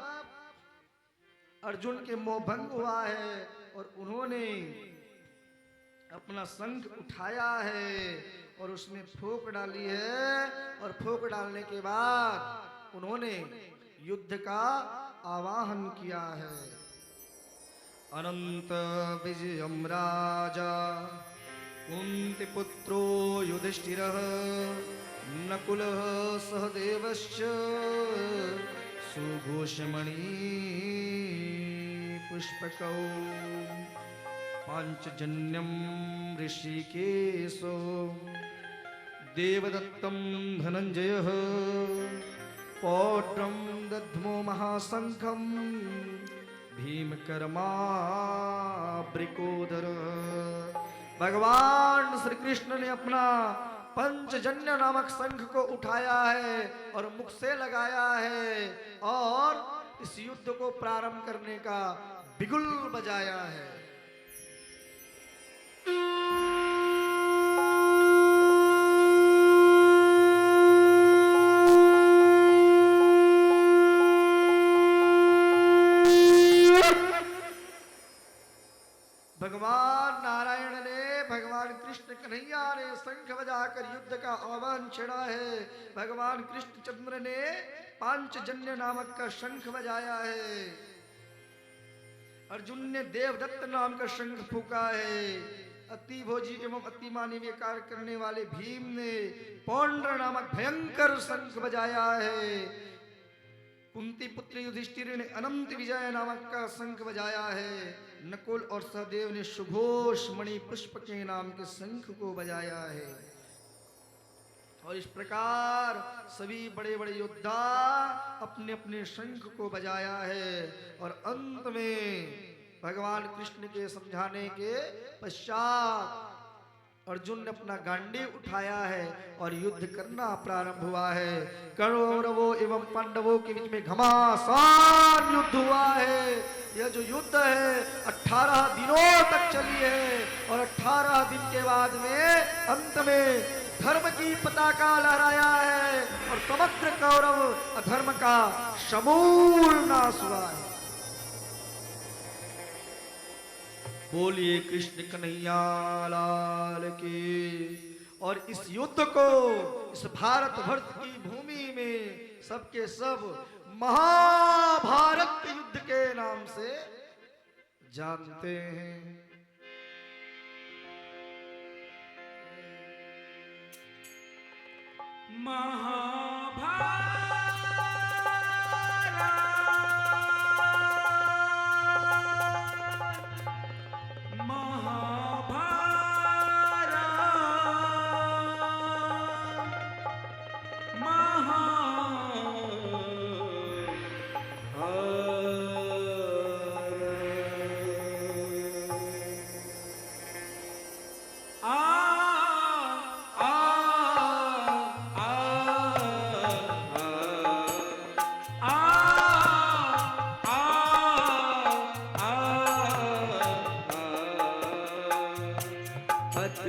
अर्जुन के मोह भंग हुआ है और उन्होंने अपना शंख उठाया है और उसमें फूंक डाली है, और फूंक डालने के बाद उन्होंने युद्ध का आवाहन किया है। अनंत विजयम राजा कुंती पुत्रो युधिष्ठिरः नकुलः सहदेवश्च सुघोषमणि पुष्पकौ पांचजन्यम ऋषिकेशो देवदत्तं धनंजयः पौत्रं दध्मो महाशंखं भीमकर्मा ब्रिकोदर। भगवान श्री कृष्ण ने अपना पंचजन्य नामक शंख को उठाया है और मुख से लगाया है और इस युद्ध को प्रारंभ करने का बिगुल बजाया है। भगवान नारायण ने, भगवान कृष्ण कन्हैया ने शंख बजाकर युद्ध का आह्वान छेड़ा है। भगवान कृष्णचंद्र ने पांचजन्य नामक का शंख बजाया है। अर्जुन ने देवदत्त नाम का शंख फूंका है। अति भोजी एवं अति मानवीय कार्य करने वाले भीम ने पौंड्र नामक भयंकर शंख बजाया है। कुंती पुत्र युधिष्ठिर ने अनंत विजय नामक का शंख बजाया है। नकुल और सहदेव ने सुघोष मणि पुष्प के नाम के शंख को बजाया है। और इस प्रकार सभी बड़े बड़े योद्धा अपने अपने शंख को बजाया है। और अंत में भगवान कृष्ण के समझाने के पश्चात अर्जुन ने अपना गांडीव उठाया है और युद्ध करना प्रारंभ हुआ है। कौरवों एवं पांडवों के बीच में घमासान युद्ध हुआ है। यह जो युद्ध है 18 दिनों तक चली है और 18 दिन के बाद में अंत में धर्म की पताका लहराया है और समग्र कौरव अधर्म का समूल नाश हुआ है। बोलिए कृष्ण कन्हैया लाल की। और इस युद्ध को इस भारतवर्ष की भूमि में सबके सब महाभारत युद्ध के नाम से जानते हैं।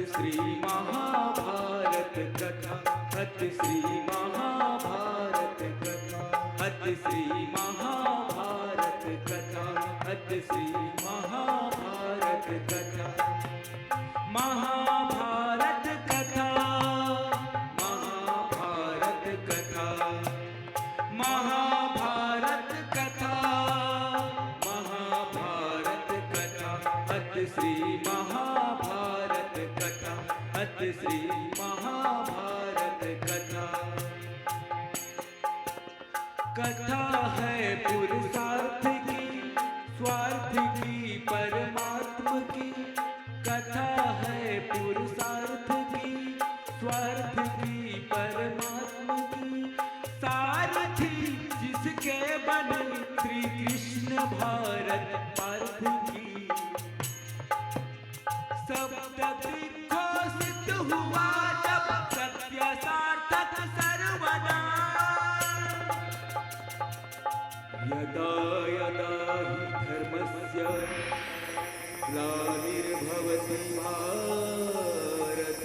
श्री महाभारत कथा, अति श्री महाभारत कथा, अति श्री महाभारत कथा, अति श्री महाभारत कथा, महाभारत कथा, महाभारत कथा, महाभारत कथा, महाभारत कथा, अति श्री महाभारत कथा, अति श्री महाभारत कथा। कथा है पुरुषार्थ की, स्वार्थ की, परमात्म की। कथा है पुरुषार्थ की, स्वार्थ की, परमात्म की। सारथी जिसके बने श्री कृष्ण भारत पार्थ की। सप्ततिको सिद्ध हुआ जब सत्य सार्थक सर्वदा। यदा यदा हि धर्मस्य ग्लानिर्भवति भारत,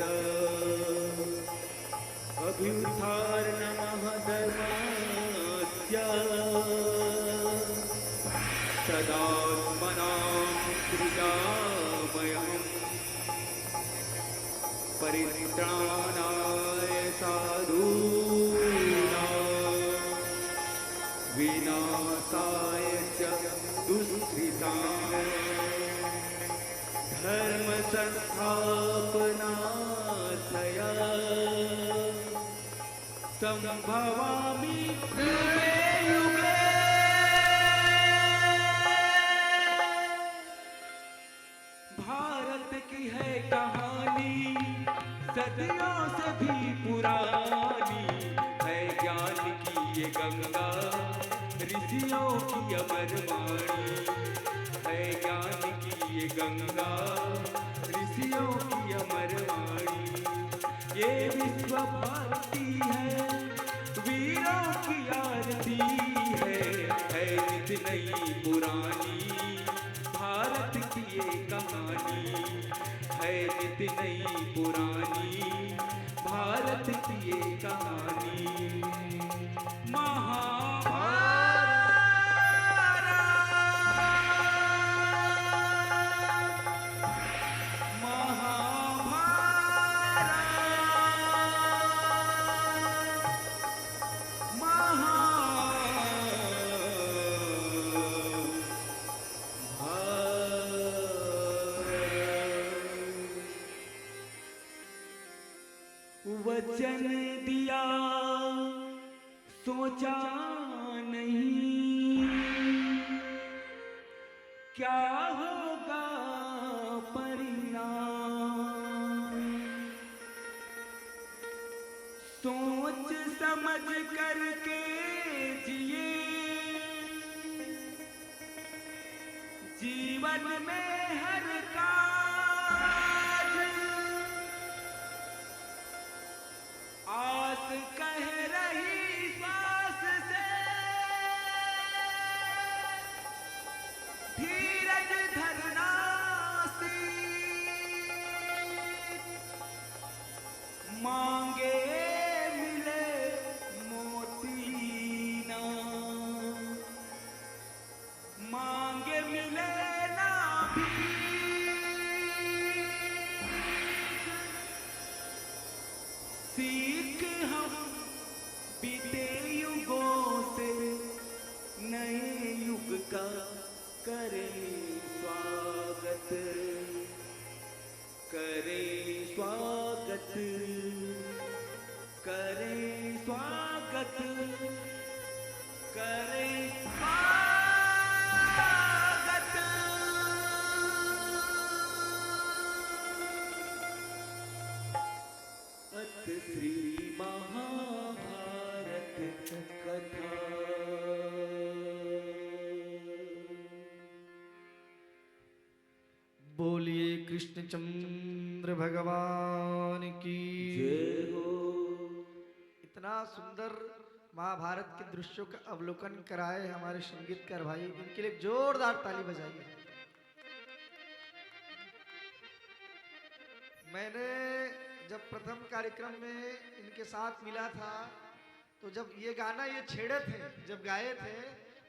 अभ्युत्थानमः धर्मस्य सदात्मनां सृजाम्यहम्। परित्राणाय साधूनां विनाशाय च दुष्कृतां धर्म संस्थापनार्थया संभवामि युगे युगे। भारत की है कहानी सदियों से भी पुरानी, है ज्ञान की ये गंगा ऋषियों की अमर वाणी। है ज्ञान की ये गंगा ऋषियों की अमर वाणी। ये विश्व भारती है, वीरों की आरती है नित नई पुरानी। भारत की ये कहानी है नित नई पुरानी। भारत की ये कहानी वचन दिया सोचा नहीं, क्या होगा परिणाम। सोच समझ करके जिए, जीवन में हर काज आस कह रही सांस से। धीरज धरना मांगे मिले मोती ना, मांगे मिले ना भी बीते युगों से नए युग का करें स्वागत, करें स्वागत, करें स्वागत, करें स्वागत। अत श्री महाभारत कथा। बोलिए कृष्णचंद्र भगवान की जय हो। इतना सुंदर महाभारत के दृश्यों का अवलोकन कराए हमारे संगीतकार भाई, इनके लिए जोरदार ताली बजाइए। मैंने जब प्रथम कार्यक्रम में इनके साथ मिला था, तो जब ये गाना ये छेड़े थे, जब गाए थे,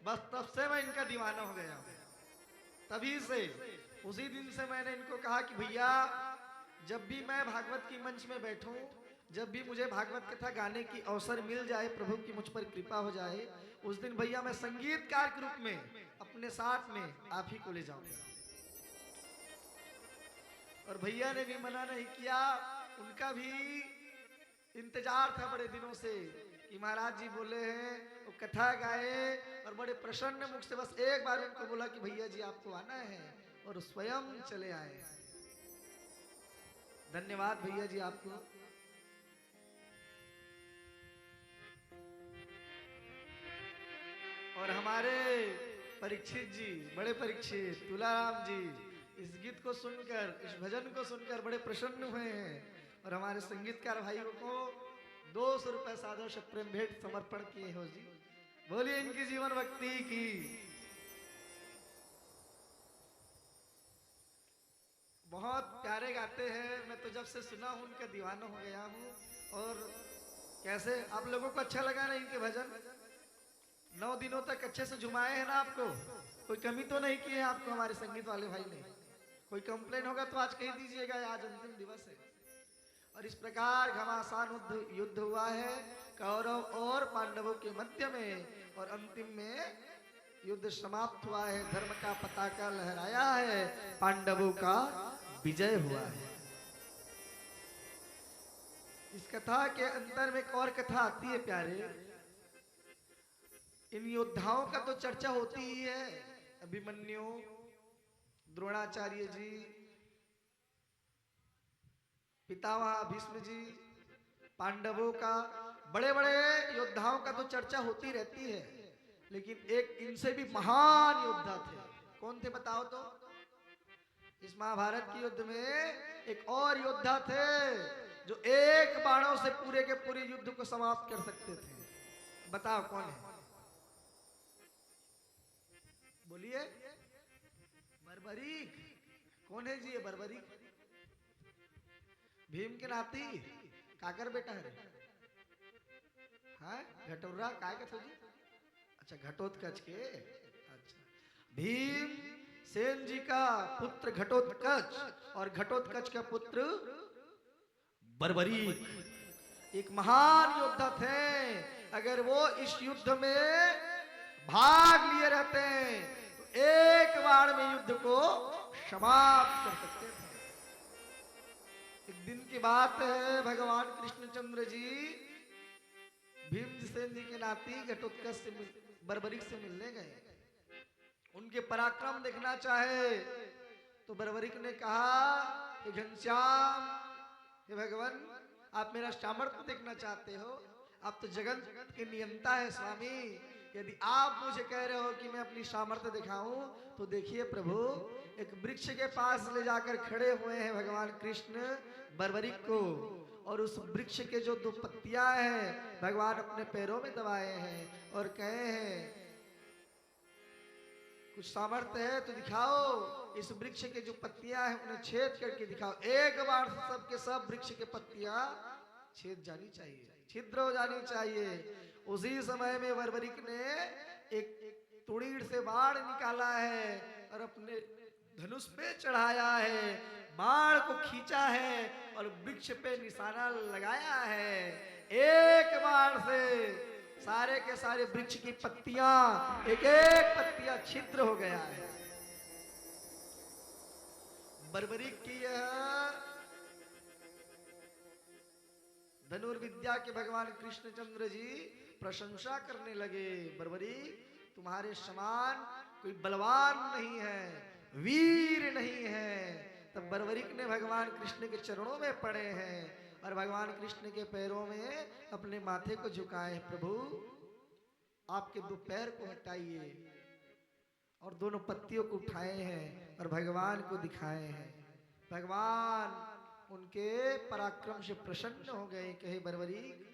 बस तब से मैं इनका दीवाना हो गया। तभी से उसी दिन से मैंने इनको कहा कि भैया जब भी मैं भागवत की मंच में बैठूं, जब भी मुझे भागवत कथा गाने की अवसर मिल जाए, प्रभु की मुझ पर कृपा हो जाए, उस दिन भैया मैं संगीतकार के रूप में अपने साथ में आप ही को ले जाऊंगा। और भैया ने भी मना नहीं किया, उनका भी इंतजार था बड़े दिनों से कि महाराज जी बोले हैं वो कथा गाए, और बड़े प्रसन्न मुख से बस एक बार उनको बोला कि भैया जी आपको आना है, और स्वयं चले आए। धन्यवाद भैया जी आपको। और हमारे परीक्षित जी, बड़े परीक्षित तुलाराम जी, इस गीत को सुनकर, इस भजन को सुनकर बड़े प्रसन्न हुए हैं, और हमारे संगीतकार भाइयों को 200 रुपए सादर से प्रेम भेंट समर्पण किए हो जी। बोलिए इनकी जीवन भक्ति की। बहुत प्यारे गाते हैं, मैं तो जब से सुना हूं उनका दीवाना हो गया हूं। और कैसे आप लोगों को अच्छा लगा ना इनके भजन? 9 दिनों तक अच्छे से झुमाए हैं ना आपको? कोई कमी तो नहीं की है आपको हमारे संगीत वाले भाई ने? कोई कंप्लेन होगा तो आज कह दीजिएगा, आज अंतिम दिवस है। और इस प्रकार घमासान युद्ध हुआ है कौरव और पांडवों के मध्य में, और अंतिम में युद्ध समाप्त हुआ है, धर्म का पताका लहराया है, पांडवों का विजय हुआ है। इस कथा के अंदर में एक और कथा आती है प्यारे। इन योद्धाओं का तो चर्चा होती ही है, अभिमन्यु, द्रोणाचार्य जी, पितामह भीष्म जी, पांडवों का, बड़े बड़े योद्धाओं का तो चर्चा होती रहती है, लेकिन एक इनसे भी महान योद्धा थे। कौन थे बताओ तो? इस महाभारत के युद्ध में एक और योद्धा थे जो एक बाणों से पूरे के पूरे युद्ध को समाप्त कर सकते थे। बताओ कौन है? बोलिए। बर्बरीक। कौन है जी ये बर्बरीक? भीम के नाती काकर बेटा है? हाँ, घटोरा काय का था जी? अच्छा, घटोत्कच के। अच्छा, भीम सेन जी का पुत्र घटोत्कच, और घटोत्कच का पुत्र बर्बरीक एक महान योद्धा थे। अगर वो इस युद्ध में भाग लिए रहते तो एक बार में युद्ध को समाप्त कर सकते थे। एक दिन की बात है, भगवान कृष्णचंद्र जी भीमसेन जी के नाती घटोत्कच से बर्बरीक से मिलने गए। उनके पराक्रम देखना चाहे तो बर्बरीक ने कहा कि घनश्याम, हे भगवान, आप मेरा सामर्थ्य देखना चाहते हो? आप तो जगत के नियंता है स्वामी। यदि आप मुझे कह रहे हो कि मैं अपनी सामर्थ्य दिखाऊं, तो देखिए प्रभु, एक वृक्ष के पास ले जाकर खड़े हुए हैं भगवान कृष्ण बर्बरीक को, और उस वृक्ष के जो 2 पत्तियां हैं भगवान अपने पैरों में दबाए हैं और कहे हैं कुछ सामर्थ्य है तो दिखाओ। इस वृक्ष के जो पत्तियां हैं उन्हें छेद करके दिखाओ। एक बार सब के सब वृक्ष के पत्तियां छेद जानी चाहिए, छिद्र हो जानी चाहिए। उसी समय में बर्बरीक ने एक तुड़ीर से बाण निकाला है और अपने धनुष पे चढ़ाया है। बाण को खींचा है और वृक्ष पे निशाना लगाया है। एक बाण से सारे के सारे वृक्ष की पत्तियां, एक एक पत्तियां छिद्र हो गया है। बर्बरीक की यह धनुर्विद्या के भगवान कृष्णचंद्र जी प्रशंसा करने लगे। बर्बरीक, तुम्हारे समान कोई बलवान नहीं है, वीर नहीं है। तब बर्बरीक ने भगवान कृष्ण के चरणों में पड़े हैं और भगवान कृष्ण के पैरों में अपने माथे को झुकाए हैं। प्रभु, आपके दो पैर को हटाइए और दोनों पत्तियों को उठाए हैं और भगवान को दिखाए हैं। भगवान उनके पराक्रम से प्रसन्न हो गए। कहे बर्बरीक,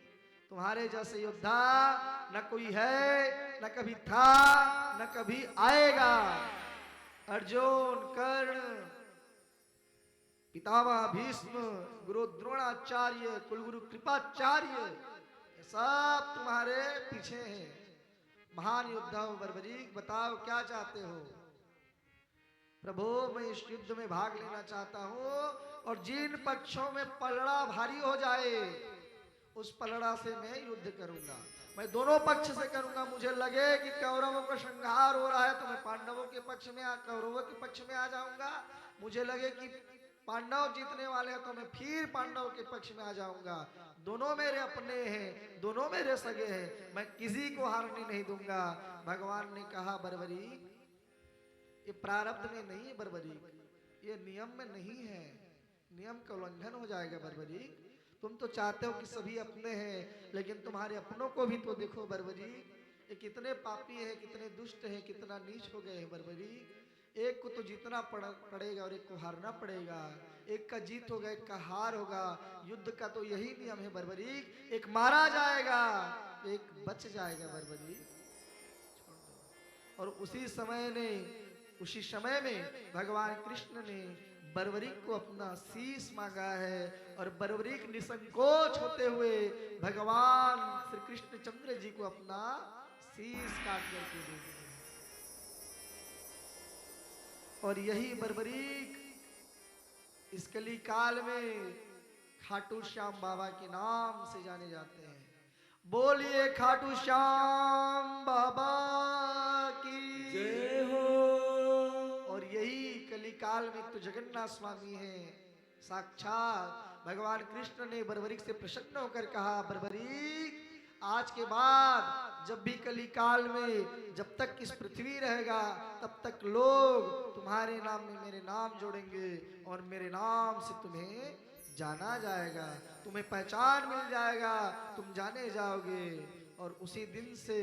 तुम्हारे जैसे योद्धा न कोई है, न कभी था, न कभी आएगा। अर्जुन, कर्ण, पितामह भीष्म, गुरु द्रोणाचार्य, कुलगुरु कृपाचार्य, ये सब तुम्हारे पीछे हैं। महान योद्धा हो बर्बरीक, बताओ क्या चाहते हो? प्रभु, मैं इस युद्ध में भाग लेना चाहता हूँ और जिन पक्षों में पलड़ा भारी हो जाए उस पलड़ा से मैं युद्ध करूंगा। मैं दोनों पक्ष से करूंगा। मुझे लगे कि कौरवों का संहार हो रहा है तो मैं पांडवों के पक्ष में, कौरवों के पक्ष में आ जाऊंगा। मुझे लगे कि पांडव जीतने वाले हैं तो मैं फिर पांडव के पक्ष में आ जाऊंगा। दोनों मेरे अपने हैं, दोनों मेरे सगे हैं, मैं किसी को हारने नहीं दूंगा। भगवान ने कहा, बर्बरीक, ये प्रारब्ध में नहीं है बर्बरीक, ये नियम में नहीं है। नियम का उल्लंघन हो जाएगा बर्बरीक। तुम तो चाहते हो कि सभी अपने हैं, लेकिन तुम्हारे अपनों को भी तो देखो बर्बरीक, ये कितने पापी हैं, कितने दुष्ट हैं, कितना नीच हो गए हैं बर्बरीक। एक को तो जीतना पड़ेगा और एक को हारना पड़ेगा। एक का जीत होगा, एक का हार होगा। युद्ध का तो यही नियम है बर्बरीक। एक मारा जाएगा, एक बच जाएगा बर्बरीक। और उसी समय में भगवान कृष्ण ने बर्बरीक को अपना शीश मांगा है और बर्बरीक निसंकोच होते हुए भगवान श्री कृष्ण चंद्र जी को अपना शीश काट करके दे दिया। और यही बर्बरीक इस कली काल में खाटू श्याम बाबा के नाम से जाने जाते हैं। बोलिए खाटू श्याम बाबा की जय हो। और यही कली काल में तो जगन्नाथ स्वामी हैं। साक्षात भगवान कृष्ण ने बर्बरीक से प्रसन्न होकर कहा, बर्बरीक, आज के बाद जब भी कली काल में जब तक इस पृथ्वी रहेगा तब तक लोग तुम्हारे नाम में मेरे नाम जोड़ेंगे और मेरे नाम से तुम्हें जाना जाएगा, तुम्हें पहचान मिल जाएगा, तुम जाने जाओगे। और उसी दिन से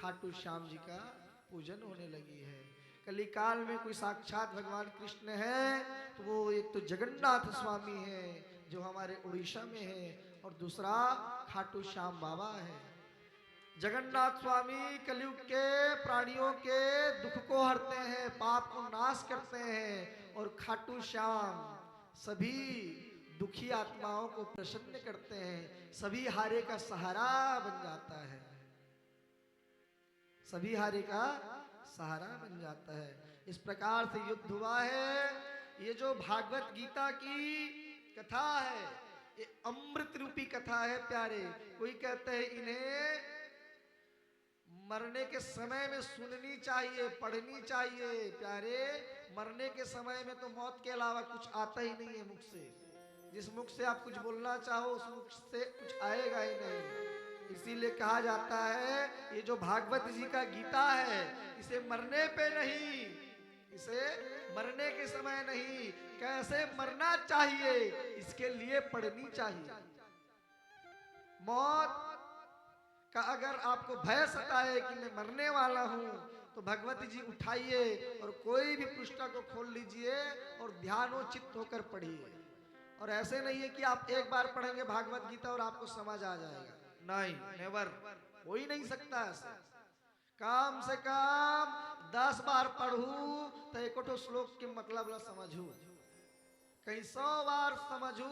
खाटू श्याम जी का पूजन होने लगी है। कली काल में कोई साक्षात भगवान कृष्ण है तो वो एक तो जगन्नाथ स्वामी है जो हमारे उड़ीसा में है और दूसरा खाटू श्याम बाबा है। जगन्नाथ स्वामी कलयुग के प्राणियों के दुख को हरते हैं, पाप को नाश करते हैं और खाटू श्याम सभी दुखी आत्माओं को प्रसन्न करते हैं। सभी हारे का सहारा बन जाता है, सभी हारे का सहारा बन जाता है। इस प्रकार से युद्ध हुआ है। ये जो भागवत गीता की कथा है ये अमृत रूपी कथा है प्यारे। कोई कहते हैं इन्हें मरने के समय में सुननी चाहिए, पढ़नी चाहिए। प्यारे, मरने के समय में तो मौत के अलावा कुछ आता ही नहीं है मुख से। जिस मुख से आप कुछ बोलना चाहो उस मुख से कुछ आएगा ही नहीं। इसीलिए कहा जाता है ये जो भागवत जी का गीता है इसे मरने पे नहीं, इसे मरने के समय नहीं, कैसे मरना चाहिए इसके लिए पढ़नी चाहिए। मौत का अगर आपको भय सताए कि मैं मरने वाला हूं तो भगवती जी उठाइए और कोई भी पृष्ठा को खोल लीजिए और ध्यानोचित्त होकर पढ़िए। और ऐसे नहीं है कि आप एक बार पढ़ेंगे भागवत गीता और आपको समझ आ जाएगा, नहीं, नेवर, हो ही नहीं सकता ऐसे। कम से कम 10 बार पढ़ू तो एक श्लोक के मतलब समझू, कहीं 100 बार समझू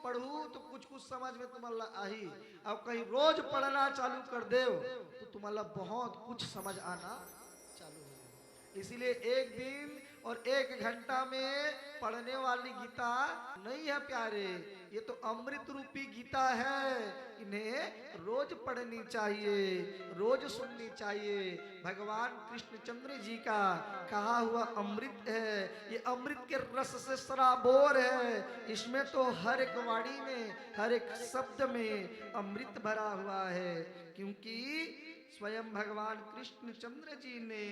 पढ़ू तो कुछ कुछ समझ में तुम्हारा आई। अब कहीं रोज पढ़ना चालू कर दे तो तुम्हारा बहुत कुछ समझ आना चालू हो। इसीलिए एक दिन और 1 घंटा में पढ़ने वाली गीता नहीं है प्यारे। ये तो अमृत रूपी गीता है, इन्हें रोज पढ़नी चाहिए, रोज सुननी चाहिए। भगवान कृष्णचंद्र जी का कहा हुआ अमृत है, ये अमृत के रस से सराबोर है। इसमें तो हर एक वाणी में, हर एक शब्द में अमृत भरा हुआ है, क्योंकि स्वयं भगवान कृष्णचंद्र जी ने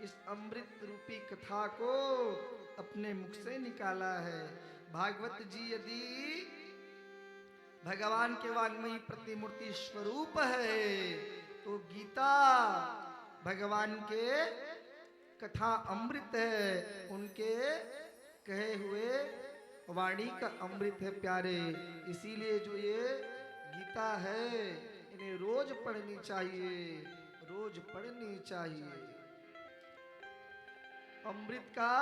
इस अमृत रूपी कथा को अपने मुख से निकाला है। भागवत जी यदि भगवान के वाङ्मयी प्रतिमूर्ति स्वरूप है, तो गीता भगवान के कथा अमृत है, उनके कहे हुए वाणी का अमृत है प्यारे। इसीलिए जो ये गीता है, इन्हें रोज पढ़नी चाहिए, रोज पढ़नी चाहिए। अमृत का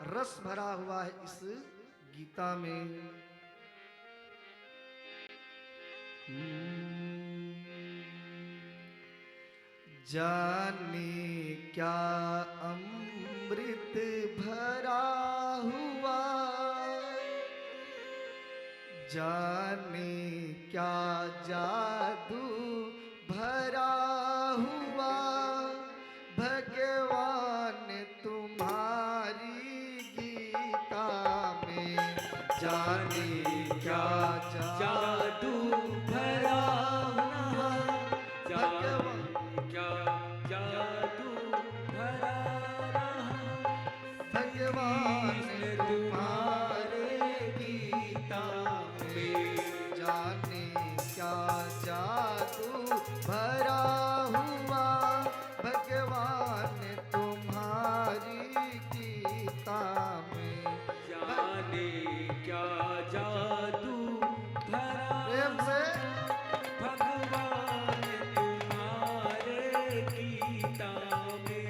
रस भरा हुआ है इस गीता में। जाने क्या अमृत भरा हुआ, जाने क्या जादू भरा हुआ, भगवान तुम्हारी गीता में। जाने क्या जादू भरा हुआ, भगवान क्या जादू भरा रहा, भगवान तुम्हारे गीता में। जाने क्या जादू भरा हुआ, भगवान तुम्हारी गीता में। जाने क्या जादू भरा, प्रेम से भगवान तुम्हारे गीता में।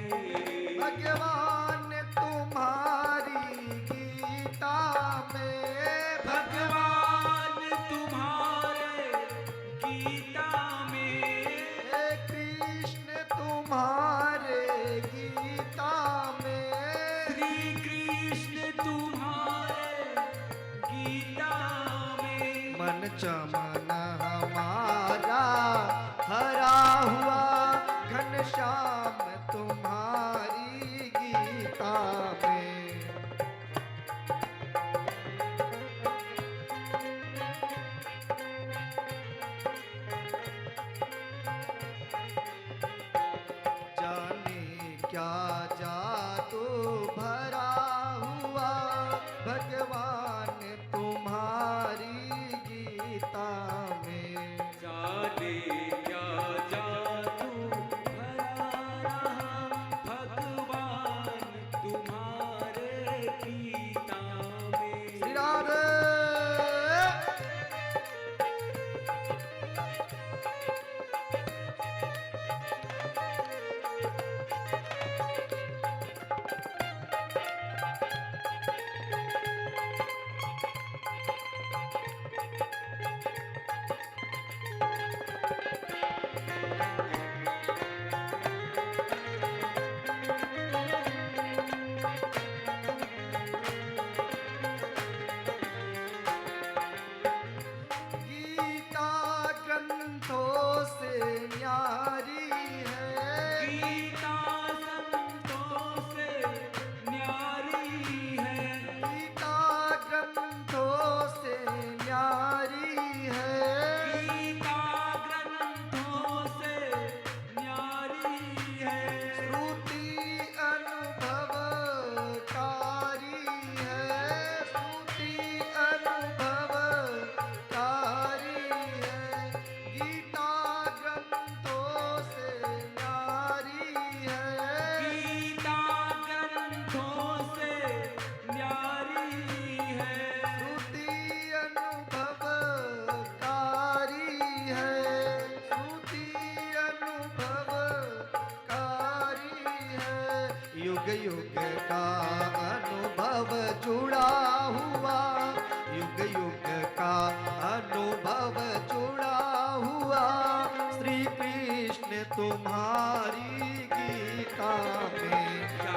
भगवान तुम्हारी गीता में, भगवान तुम्हारे गीता में। हे कृष्ण तुम्हारे गीता में। श्री कृष्ण तुम्हारे गीता में। मन चमन हमारा हरा हुआ, घनश्याम तुम्हारी गीता में। जाने क्या जादू भरा हुआ, भगवान तुम्हारी गीता में। जाने क्या जादू भरा रहा, भगवान तुम्हारे गीता में। श्री राधे। गीता ग्रंथों से न्यारी है, गीता संतों से न्यारी है। गीता ग्रंथों से न्यारी है। गीता ग्रंथों से न्यारी है। श्रुति अनुभवकारी है, श्रुति अनुभवकारी है। गीता ग्रंथों से न्यारी है। गीता ग्रंथों से न्यारी है। श्रुति अनुभवकारी है, श्रुति अनुभवकारी है। युग युग का अनुभव जुड़ा हुआ, युग युग का अनुभव जुड़ा हुआ। श्री तुम्हारी गीता में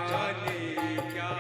जाने क्या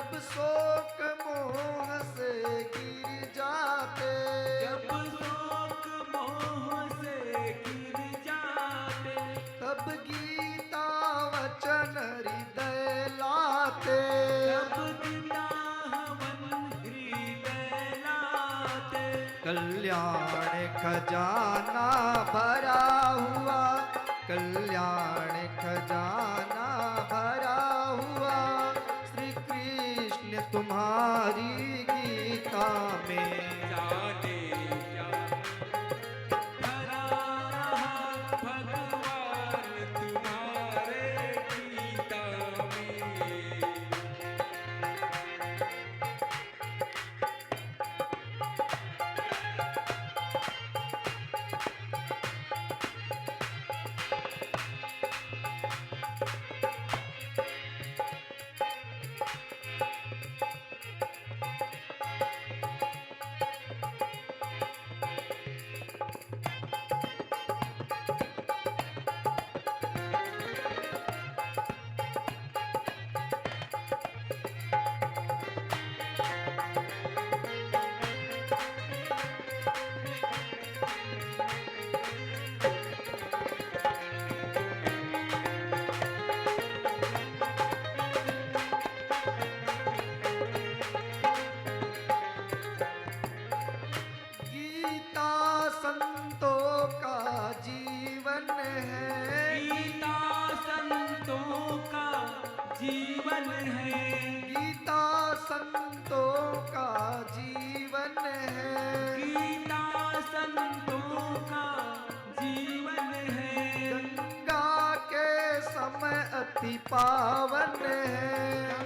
जब शोक मोह से गिर जाते, जब शोक मोह से गिर जाते, तब गीता वचन हृदय लाते, तब गीता हवन हृदय लाते। कल्याण खजाना भरा हुआ, कल्याण खजाना भरा हुआ, श्री कृष्ण तुम्हारी गीता में। जाने क्या भरा रहा भगवान तुम्हारे गीता में। गीता संतों का जीवन है, गीता संतों का जीवन है, गीता संतों का जीवन है, गीता संतों का जीवन है। गंगा के समय अति पावन है,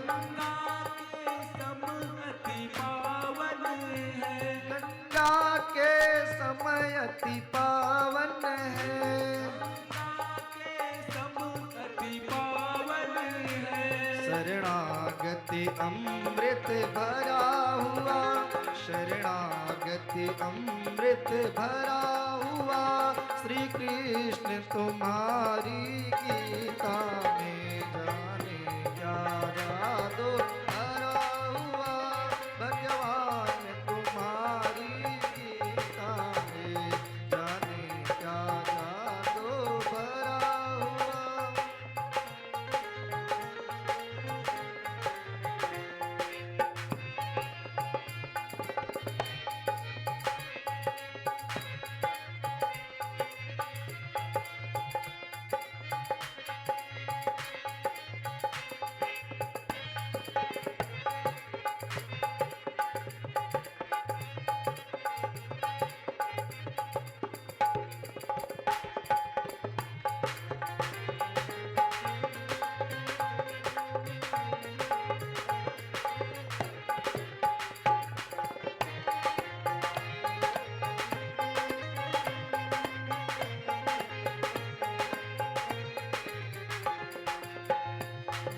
गंगा के सम अति पावन है, गंगा के समय अति पावन है, गंगा के सम अति पावन है। शरणागति अमृत भरा हुआ, शरणागति अमृत भरा हुआ, श्री कृष्ण तुम्हारी गीता में। जाने क्या जादू भरा हुआ, भगवान तुम्हारी गीता में। जाने क्या जादू भरा हुआ।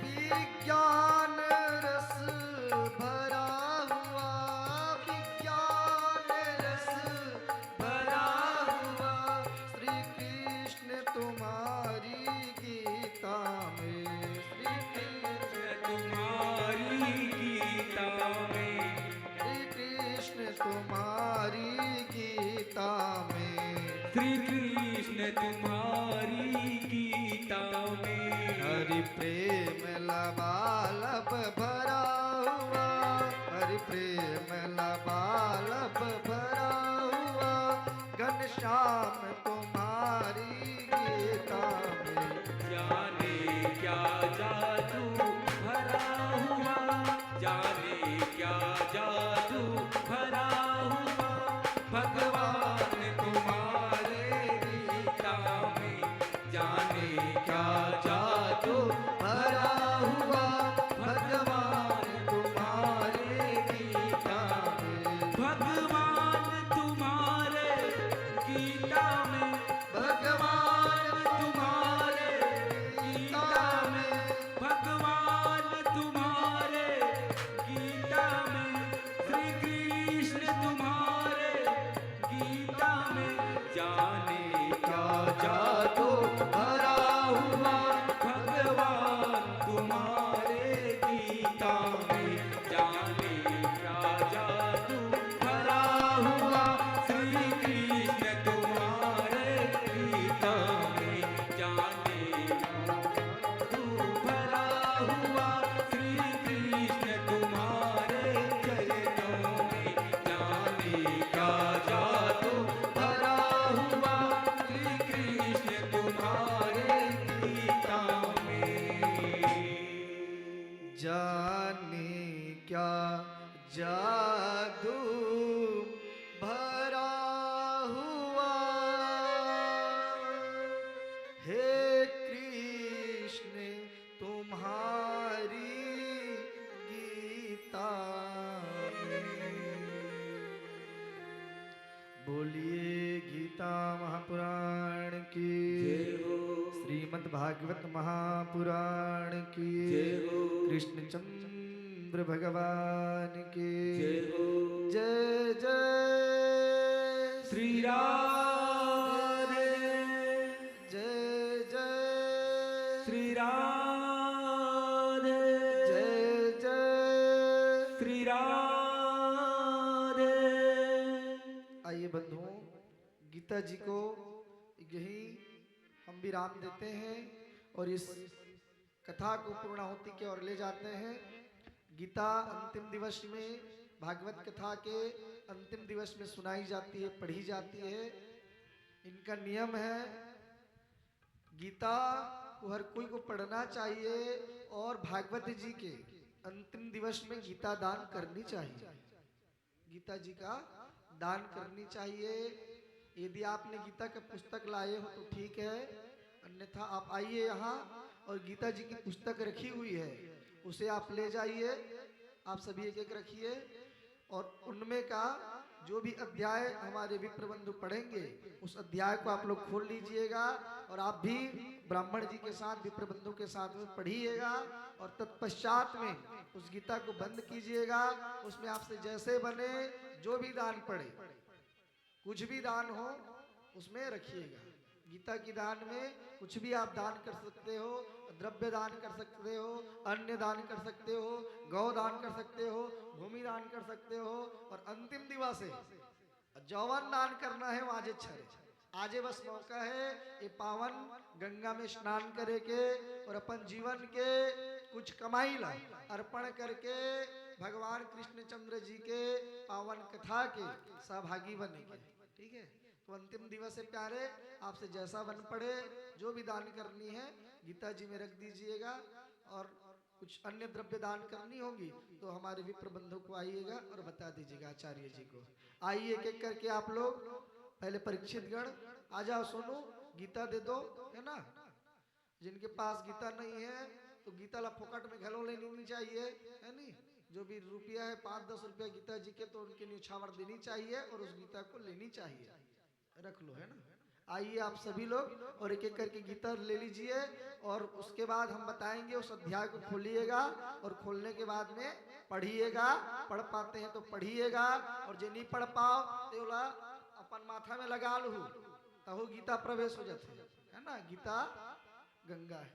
विज्ञान रस भरा हुआ, विज्ञान रस भरा हुआ, श्री कृष्ण तुम्हारी गीता में। श्री कृष्ण तुम्हारी गीता में, श्री कृष्ण तुम्हारी गीता में। श्री कृष्ण तुम्हारी गीता में। हरि प्रेम लबालब भरा हुआ, हरि प्रेम लबालब भरा हुआ, घनश्याम तुम्हारी गीता में। जाने क्या जादू भरा हुआ, जाने क्या जादू भरा हुआ, भगवान तुम्हारे गीता में। जाने क्या जादू भरा हुआ, भगवान तुम्हारे गीता में। भगवान तुम्हारे गीता में, भगवान तुम्हारे गीता में, भगवान तुम्हारे गीता में, श्री कृष्ण तुम्हारे गीता में। जाने क्या जादू भरा हुआ, भगवान तुम्हारे गीता में। जाने क्या जादू भरा हुआ हे कृष्ण तुम्हारी गीता में। बोलिए गीता महापुराण की जय हो, श्रीमद् भागवत महापुराण की जय हो, कृष्णचंद्र भगवान की जय हो। जय जय श्री राधे, जय जय श्री राधे, जय जय। श्री राधे। आइए बंधुओं, गीता जी को यही हम विराम देते हैं और इस कथा को पूर्णाहुति की ओर ले जाते हैं। गीता अंतिम दिवस में, भागवत कथा के अंतिम दिवस में सुनाई जाती है, पढ़ी जाती है। इनका नियम है, गीता को हर कोई को पढ़ना चाहिए और भागवत जी के अंतिम दिवस में गीता दान करनी चाहिए। गीता जी का दान करनी चाहिए। यदि आपने गीता का पुस्तक लाए हो तो ठीक है, अन्यथा आप आइए यहाँ और गीता जी की पुस्तक रखी हुई है, उसे आप ले जाइए। आप सभी एक एक रखिए और उनमें का जो भी अध्याय हमारे विप्र बंधु पढ़ेंगे उस अध्याय को आप लोग खोल लीजिएगा और आप भी ब्राह्मण जी के साथ, विप्र बंधु के साथ में पढ़िएगा और तत्पश्चात में उस गीता को बंद कीजिएगा। उसमें आपसे जैसे बने जो भी दान पड़े, कुछ भी दान हो उसमें रखिएगा। गीता की दान में कुछ भी आप दान कर सकते हो, द्रव्य दान कर सकते हो, अन्न दान कर सकते हो, गौ दान कर सकते हो, भूमि दान कर सकते हो और अंतिम दिवस है जौवन दान करना है वो आजे छरे। आजे बस मौका है ये पावन गंगा में स्नान करे के और अपन जीवन के कुछ कमाई ला अर्पण करके भगवान कृष्णचंद्र जी के पावन कथा के सहभागी बने के। ठीक है, तो अंतिम दिवस है प्यारे, आपसे जैसा बन पड़े जो भी दान करनी है गीता जी में रख दीजिएगा और कुछ अन्य द्रव्य दान करनी होगी तो हमारे विप्र बंधु को आइएगा और बता दीजिएगा आचार्य जी को। आइए एक एक करके आप लोग, पहले परीक्षित गण आ जाओ, सोनू गीता दे दो, है ना। जिनके पास गीता नहीं है तो गीता ला फोकट में घलों लेनी नहीं चाहिए, है नहीं। जो भी रुपया है 5-10 रुपया गीता जी के तो उनके न्यौछावर देनी चाहिए और उस गीता को लेनी चाहिए, रख लो, है ना। आइए आप सभी लोग और एक एक करके गीता ले लीजिए और उसके बाद हम बताएंगे, उस अध्याय को खोलिएगा और खोलने के बाद में पढ़िएगा। पढ़ पाते हैं तो पढ़िएगा और जो नहीं पढ़ पाओ तो अपन माथा में लगा लू तहो गीता प्रवेश हो जाते है ना। गीता गंगा है।